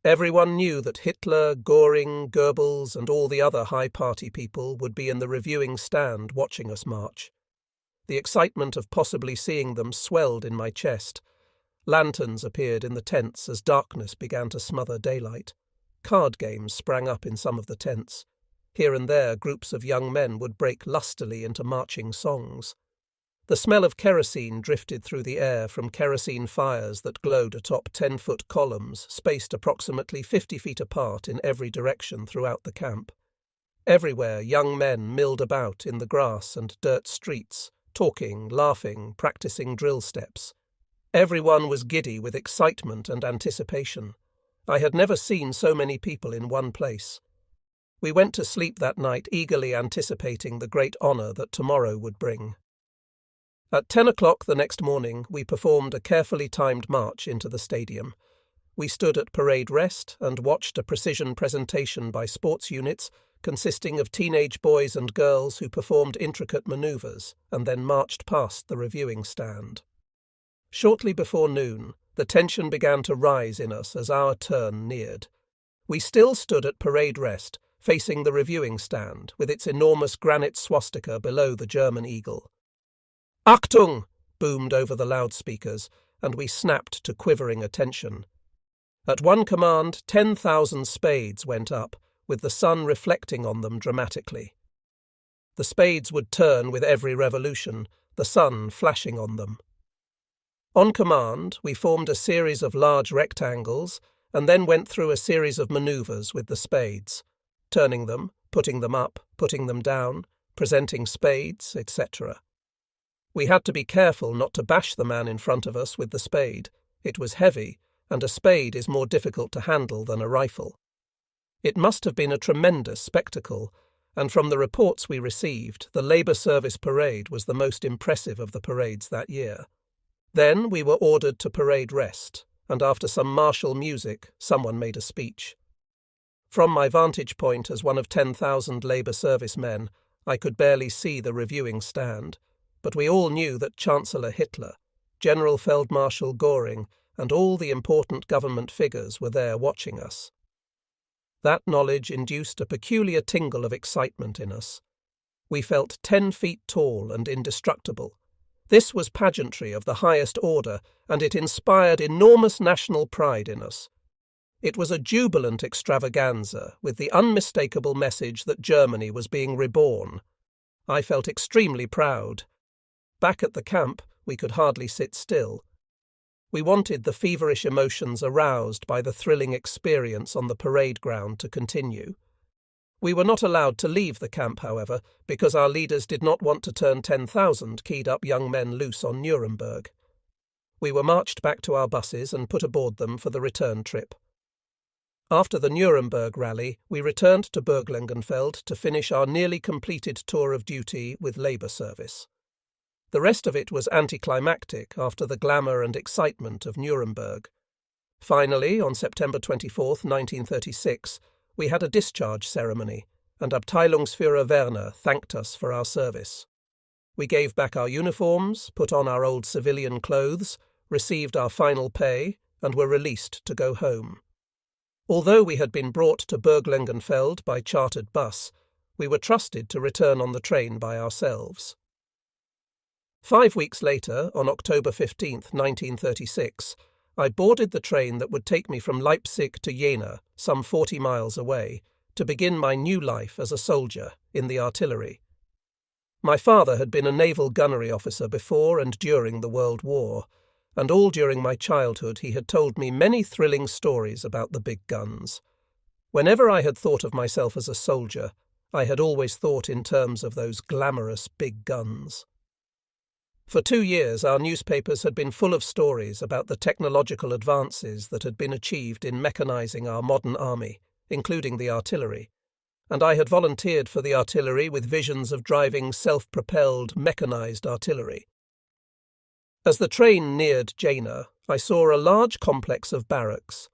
Everyone knew that Hitler, Göring, Goebbels, and all the other high party people would be in the reviewing stand watching us march. The excitement of possibly seeing them swelled in my chest. Lanterns appeared in the tents as darkness began to smother daylight. Card games sprang up in some of the tents. Here and there groups of young men would break lustily into marching songs. The smell of kerosene drifted through the air from kerosene fires that glowed atop 10-foot columns spaced approximately 50 feet apart in every direction throughout the camp. Everywhere young men milled about in the grass and dirt streets, talking, laughing, practicing drill steps. Everyone was giddy with excitement and anticipation. I had never seen so many people in one place. We went to sleep that night eagerly anticipating the great honour that tomorrow would bring. At 10 o'clock the next morning, we performed a carefully timed march into the stadium. We stood at parade rest and watched a precision presentation by sports units consisting of teenage boys and girls who performed intricate manoeuvres and then marched past the reviewing stand. Shortly before noon, the tension began to rise in us as our turn neared. We still stood at parade rest, facing the reviewing stand, with its enormous granite swastika below the German eagle. "Achtung!" boomed over the loudspeakers, and we snapped to quivering attention. At one command, 10,000 spades went up, with the sun reflecting on them dramatically. The spades would turn with every revolution, the sun flashing on them. On command, we formed a series of large rectangles and then went through a series of manoeuvres with the spades, turning them, putting them up, putting them down, presenting spades, etc. We had to be careful not to bash the man in front of us with the spade. It was heavy, and a spade is more difficult to handle than a rifle. It must have been a tremendous spectacle, and from the reports we received, the Labour Service parade was the most impressive of the parades that year. Then we were ordered to parade rest, and after some martial music, someone made a speech. From my vantage point as one of 10,000 Labour Service men, I could barely see the reviewing stand, but we all knew that Chancellor Hitler, General Feldmarschall Göring, and all the important government figures were there watching us. That knowledge induced a peculiar tingle of excitement in us. We felt 10 feet tall and indestructible. This was pageantry of the highest order, and it inspired enormous national pride in us. It was a jubilant extravaganza with the unmistakable message that Germany was being reborn. I felt extremely proud. Back at the camp, we could hardly sit still. We wanted the feverish emotions aroused by the thrilling experience on the parade ground to continue. We were not allowed to leave the camp, however, because our leaders did not want to turn 10,000 keyed-up young men loose on Nuremberg. We were marched back to our buses and put aboard them for the return trip. After the Nuremberg rally, we returned to Burglengenfeld to finish our nearly completed tour of duty with Labour Service. The rest of it was anticlimactic after the glamour and excitement of Nuremberg. Finally, on September 24th, 1936, we had a discharge ceremony, and Abteilungsführer Werner thanked us for our service. We gave back our uniforms, put on our old civilian clothes, received our final pay, and were released to go home. Although we had been brought to Burglengenfeld by chartered bus, we were trusted to return on the train by ourselves. 5 weeks later, on October 15th, 1936, I boarded the train that would take me from Leipzig to Jena, some 40 miles away, to begin my new life as a soldier in the artillery. My father had been a naval gunnery officer before and during the World War, and all during my childhood he had told me many thrilling stories about the big guns. Whenever I had thought of myself as a soldier, I had always thought in terms of those glamorous big guns. For 2 years our newspapers had been full of stories about the technological advances that had been achieved in mechanizing our modern army, including the artillery, and I had volunteered for the artillery with visions of driving self-propelled, mechanized artillery. As the train neared Jena, I saw a large complex of barracks.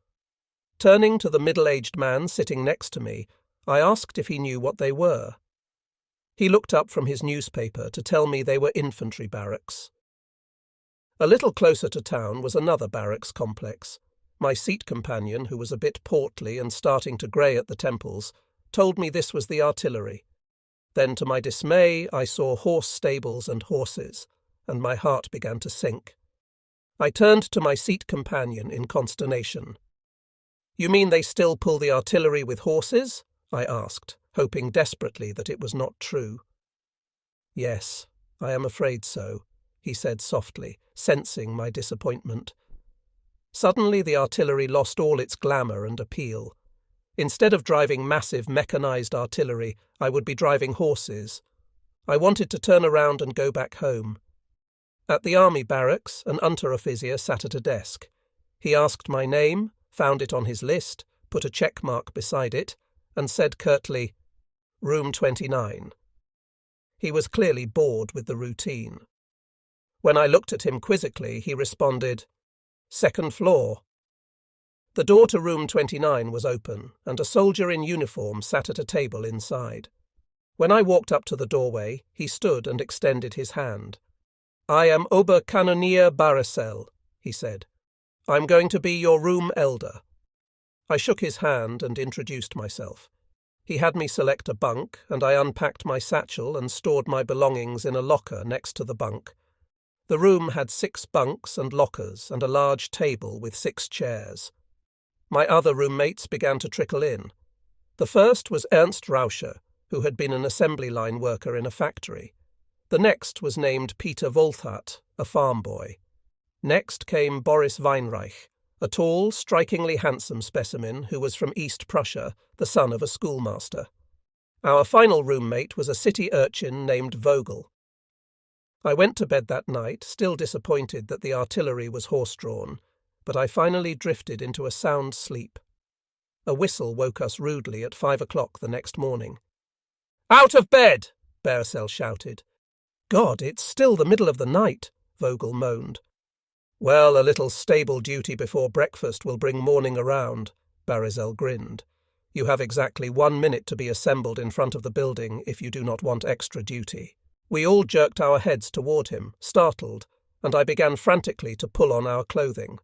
Turning to the middle-aged man sitting next to me, I asked if he knew what they were. He looked up from his newspaper to tell me they were infantry barracks. A little closer to town was another barracks complex. My seat companion, who was a bit portly and starting to grey at the temples, told me this was the artillery. Then, to my dismay, I saw horse stables and horses, and my heart began to sink. I turned to my seat companion in consternation. "You mean they still pull the artillery with horses?" I asked, hoping desperately that it was not true. "Yes, I am afraid so," he said softly, sensing my disappointment. Suddenly the artillery lost all its glamour and appeal. Instead of driving massive mechanized artillery, I would be driving horses. I wanted to turn around and go back home. At the army barracks, an Unteroffizier sat at a desk. He asked my name, found it on his list, put a check mark beside it, and said curtly, "Room 29. He was clearly bored with the routine. When I looked at him quizzically, he responded, "Second floor." The door to room 29 was open, and a soldier in uniform sat at a table inside. When I walked up to the doorway, he stood and extended his hand. "I am Oberkanonier Barricel," he said. "I'm going to be your room elder." I shook his hand and introduced myself. He had me select a bunk, and I unpacked my satchel and stored my belongings in a locker next to the bunk. The room had 6 bunks and lockers and a large table with 6 chairs. My other roommates began to trickle in. The first was Ernst Rauscher, who had been an assembly line worker in a factory. The next was named Peter Wolthat, a farm boy. Next came Boris Weinreich, a tall, strikingly handsome specimen who was from East Prussia, the son of a schoolmaster. Our final roommate was a city urchin named Vogel. I went to bed that night, still disappointed that the artillery was horse-drawn, but I finally drifted into a sound sleep. A whistle woke us rudely at 5 o'clock the next morning. "Out of bed!" Barricel shouted. "God, it's still the middle of the night," Vogel moaned. "Well, a little stable duty before breakfast will bring morning around," Barricel grinned. "You have exactly 1 minute to be assembled in front of the building if you do not want extra duty." We all jerked our heads toward him, startled, and I began frantically to pull on our clothing.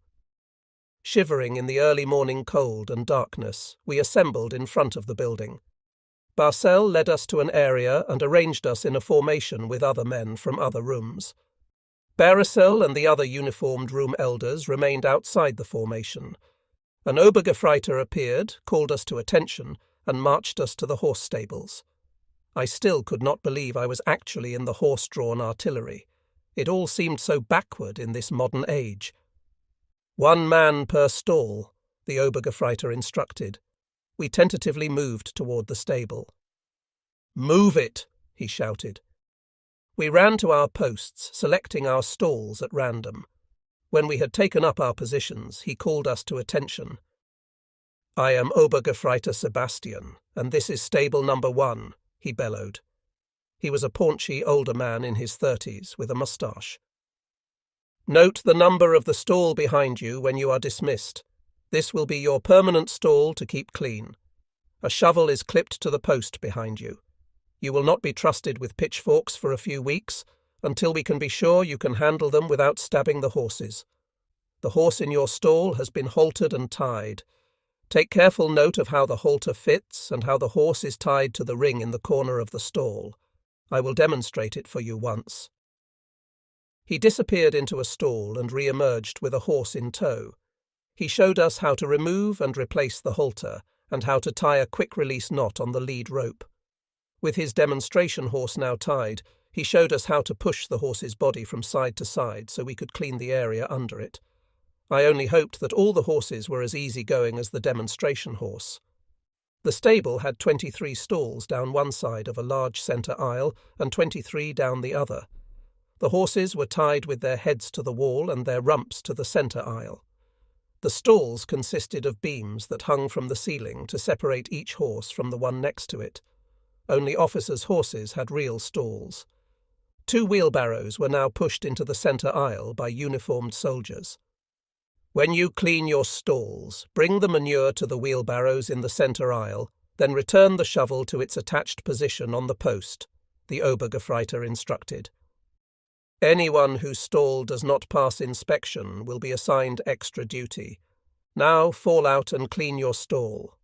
Shivering in the early morning cold and darkness, we assembled in front of the building. Barcel led us to an area and arranged us in a formation with other men from other rooms. Barcel and the other uniformed room elders remained outside the formation. An Obergefreiter appeared, called us to attention, and marched us to the horse stables. I still could not believe I was actually in the horse-drawn artillery. It all seemed so backward in this modern age. 1 man per stall, the Obergefreiter instructed. We tentatively moved toward the stable. "Move it!" he shouted. We ran to our posts, selecting our stalls at random. When we had taken up our positions, he called us to attention. "I am Obergefreiter Sebastian, and this is stable number 1, he bellowed. He was a paunchy older man in his 30s with a moustache. "Note the number of the stall behind you when you are dismissed. This will be your permanent stall to keep clean. A shovel is clipped to the post behind you. You will not be trusted with pitchforks for a few weeks, until we can be sure you can handle them without stabbing the horses. The horse in your stall has been haltered and tied. Take careful note of how the halter fits and how the horse is tied to the ring in the corner of the stall. I will demonstrate it for you once." He disappeared into a stall and re-emerged with a horse in tow. He showed us how to remove and replace the halter and how to tie a quick-release knot on the lead rope. With his demonstration horse now tied, he showed us how to push the horse's body from side to side so we could clean the area under it. I only hoped that all the horses were as easy-going as the demonstration horse. The stable had 23 stalls down one side of a large centre aisle and 23 down the other. The horses were tied with their heads to the wall and their rumps to the centre aisle. The stalls consisted of beams that hung from the ceiling to separate each horse from the one next to it. Only officers' horses had real stalls. 2 wheelbarrows were now pushed into the centre aisle by uniformed soldiers. "When you clean your stalls, bring the manure to the wheelbarrows in the centre aisle, then return the shovel to its attached position on the post," the Obergefreiter instructed. "Anyone whose stall does not pass inspection will be assigned extra duty. Now fall out and clean your stall."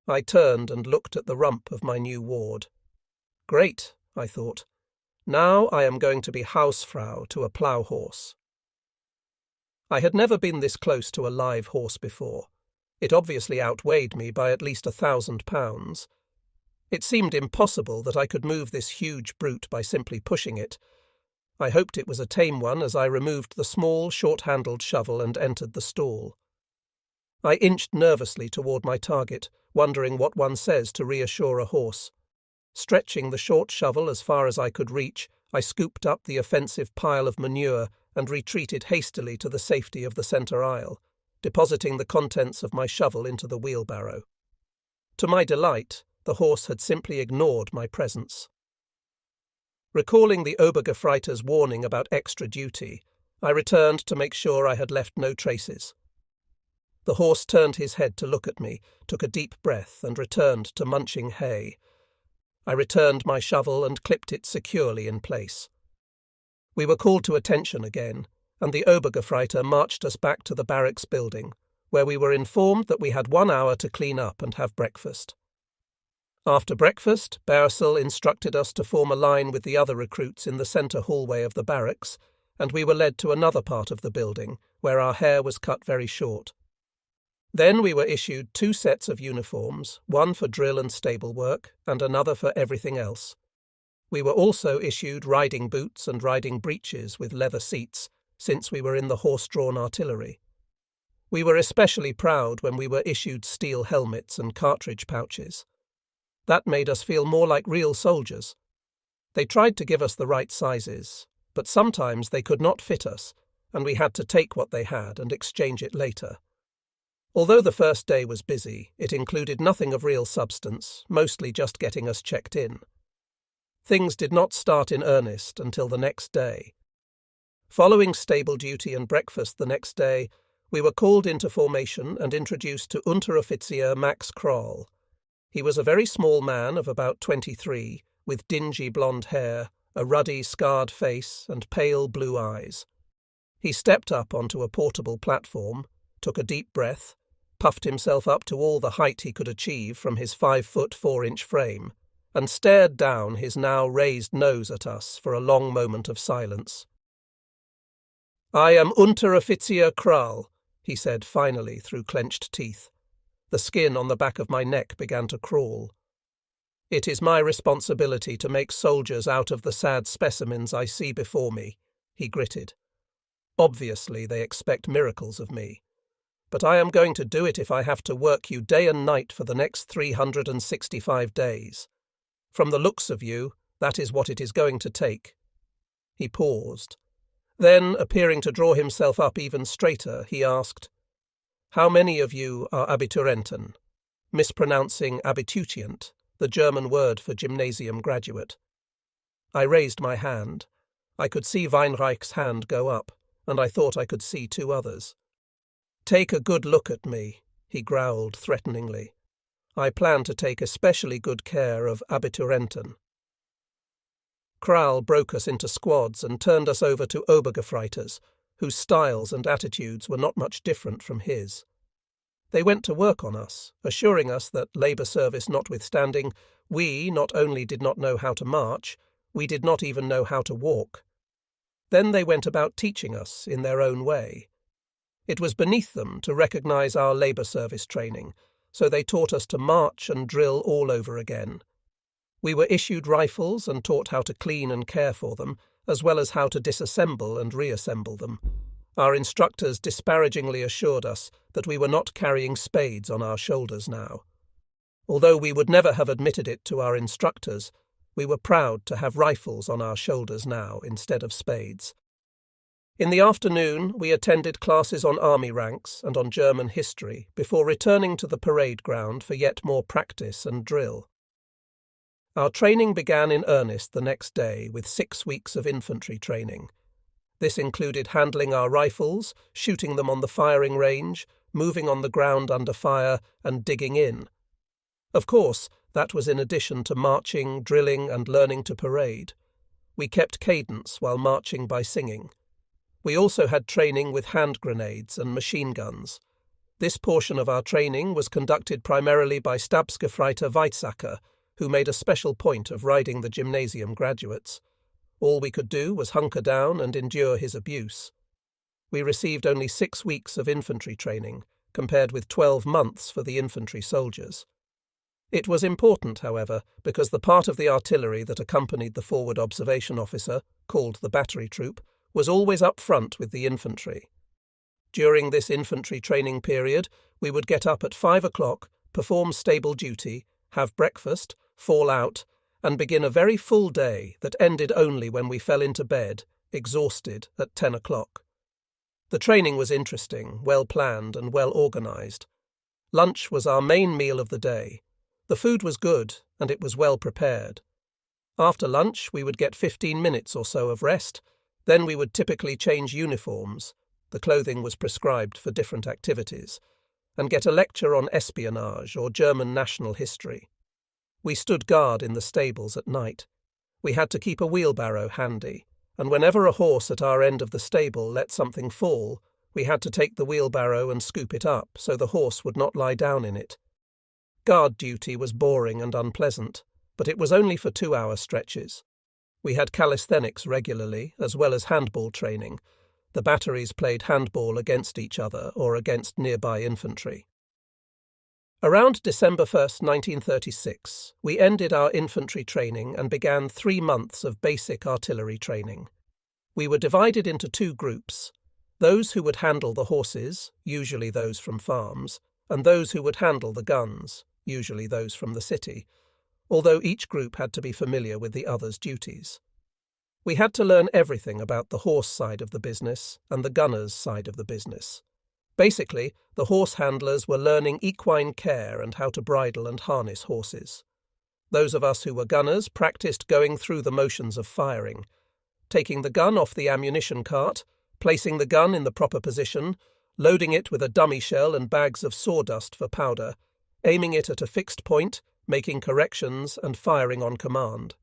I turned and looked at the rump of my new ward. Great, I thought. Now I am going to be Hausfrau to a plough horse. I had never been this close to a live horse before. It obviously outweighed me by at least 1,000 pounds. It seemed impossible that I could move this huge brute by simply pushing it. I hoped it was a tame one as I removed the small, short-handled shovel and entered the stall. I inched nervously toward my target, wondering what one says to reassure a horse. Stretching the short shovel as far as I could reach, I scooped up the offensive pile of manure and retreated hastily to the safety of the centre aisle, depositing the contents of my shovel into the wheelbarrow. To my delight, the horse had simply ignored my presence. Recalling the Obergefreiter's warning about extra duty, I returned to make sure I had left no traces. The horse turned his head to look at me, took a deep breath, and returned to munching hay. I returned my shovel and clipped it securely in place. We were called to attention again, and the Obergefreiter marched us back to the barracks building, where we were informed that we had 1 hour to clean up and have breakfast. After breakfast, Bersel instructed us to form a line with the other recruits in the centre hallway of the barracks, and we were led to another part of the building, where our hair was cut very short. Then we were issued 2 sets of uniforms, one for drill and stable work, and another for everything else. We were also issued riding boots and riding breeches with leather seats, since we were in the horse-drawn artillery. We were especially proud when we were issued steel helmets and cartridge pouches. That made us feel more like real soldiers. They tried to give us the right sizes, but sometimes they could not fit us, and we had to take what they had and exchange it later. Although the first day was busy, it included nothing of real substance, mostly just getting us checked in. Things did not start in earnest until the next day. Following stable duty and breakfast the next day, we were called into formation and introduced to Unteroffizier Max Kroll. He was a very small man of about 23, with dingy blonde hair, a ruddy, scarred face, and pale blue eyes. He stepped up onto a portable platform, took a deep breath, puffed himself up to all the height he could achieve from his 5-foot 4-inch frame, and stared down his now raised nose at us for a long moment of silence. "I am Unteroffizier Kroll," he said finally through clenched teeth. The skin on the back of my neck began to crawl. "It is my responsibility to make soldiers out of the sad specimens I see before me," he gritted. "Obviously they expect miracles of me. But I am going to do it if I have to work you day and night for the next 365 days. From the looks of you, that is what it is going to take." He paused. Then, appearing to draw himself up even straighter, he asked, "How many of you are Abiturienten?" mispronouncing Abitutient, the German word for gymnasium graduate. I raised my hand. I could see Weinreich's hand go up, and I thought I could see two others. "Take a good look at me," he growled threateningly. "I plan to take especially good care of Abiturienten." Kral broke us into squads and turned us over to Obergefreiters, whose styles and attitudes were not much different from his. They went to work on us, assuring us that, labour service notwithstanding, we not only did not know how to march, we did not even know how to walk. Then they went about teaching us in their own way. It was beneath them to recognise our labour service training, so they taught us to march and drill all over again. We were issued rifles and taught how to clean and care for them, as well as how to disassemble and reassemble them. Our instructors disparagingly assured us that we were not carrying spades on our shoulders now. Although we would never have admitted it to our instructors, we were proud to have rifles on our shoulders now instead of spades. In the afternoon, we attended classes on army ranks and on German history before returning to the parade ground for yet more practice and drill. Our training began in earnest the next day with 6 weeks of infantry training. This included handling our rifles, shooting them on the firing range, moving on the ground under fire, and digging in. Of course, that was in addition to marching, drilling, and learning to parade. We kept cadence while marching by singing. We also had training with hand grenades and machine guns. This portion of our training was conducted primarily by Stabsgefreiter Weizsäcker, who made a special point of riding the gymnasium graduates. All we could do was hunker down and endure his abuse. We received only 6 weeks of infantry training, compared with 12 months for the infantry soldiers. It was important, however, because the part of the artillery that accompanied the forward observation officer, called the battery troop, was always up front with the infantry. During this infantry training period, we would get up at 5 o'clock, perform stable duty, have breakfast, fall out, and begin a very full day that ended only when we fell into bed, exhausted, at 10 o'clock. The training was interesting, well planned, and well organised. Lunch was our main meal of the day. The food was good, and it was well prepared. After lunch, we would get 15 minutes or so of rest. Then we would typically change uniforms, the clothing was prescribed for different activities, and get a lecture on espionage or German national history. We stood guard in the stables at night. We had to keep a wheelbarrow handy, and whenever a horse at our end of the stable let something fall, we had to take the wheelbarrow and scoop it up so the horse would not lie down in it. Guard duty was boring and unpleasant, but it was only for 2-hour stretches. We had calisthenics regularly, as well as handball training. The batteries played handball against each other or against nearby infantry. Around December 1st, 1936, we ended our infantry training and began 3 months of basic artillery training. We were divided into 2 groups, those who would handle the horses, usually those from farms, and those who would handle the guns, usually those from the city, although each group had to be familiar with the other's duties. We had to learn everything about the horse side of the business and the gunner's side of the business. Basically, the horse handlers were learning equine care and how to bridle and harness horses. Those of us who were gunners practiced going through the motions of firing, taking the gun off the ammunition cart, placing the gun in the proper position, loading it with a dummy shell and bags of sawdust for powder, aiming it at a fixed point, making corrections and firing on command.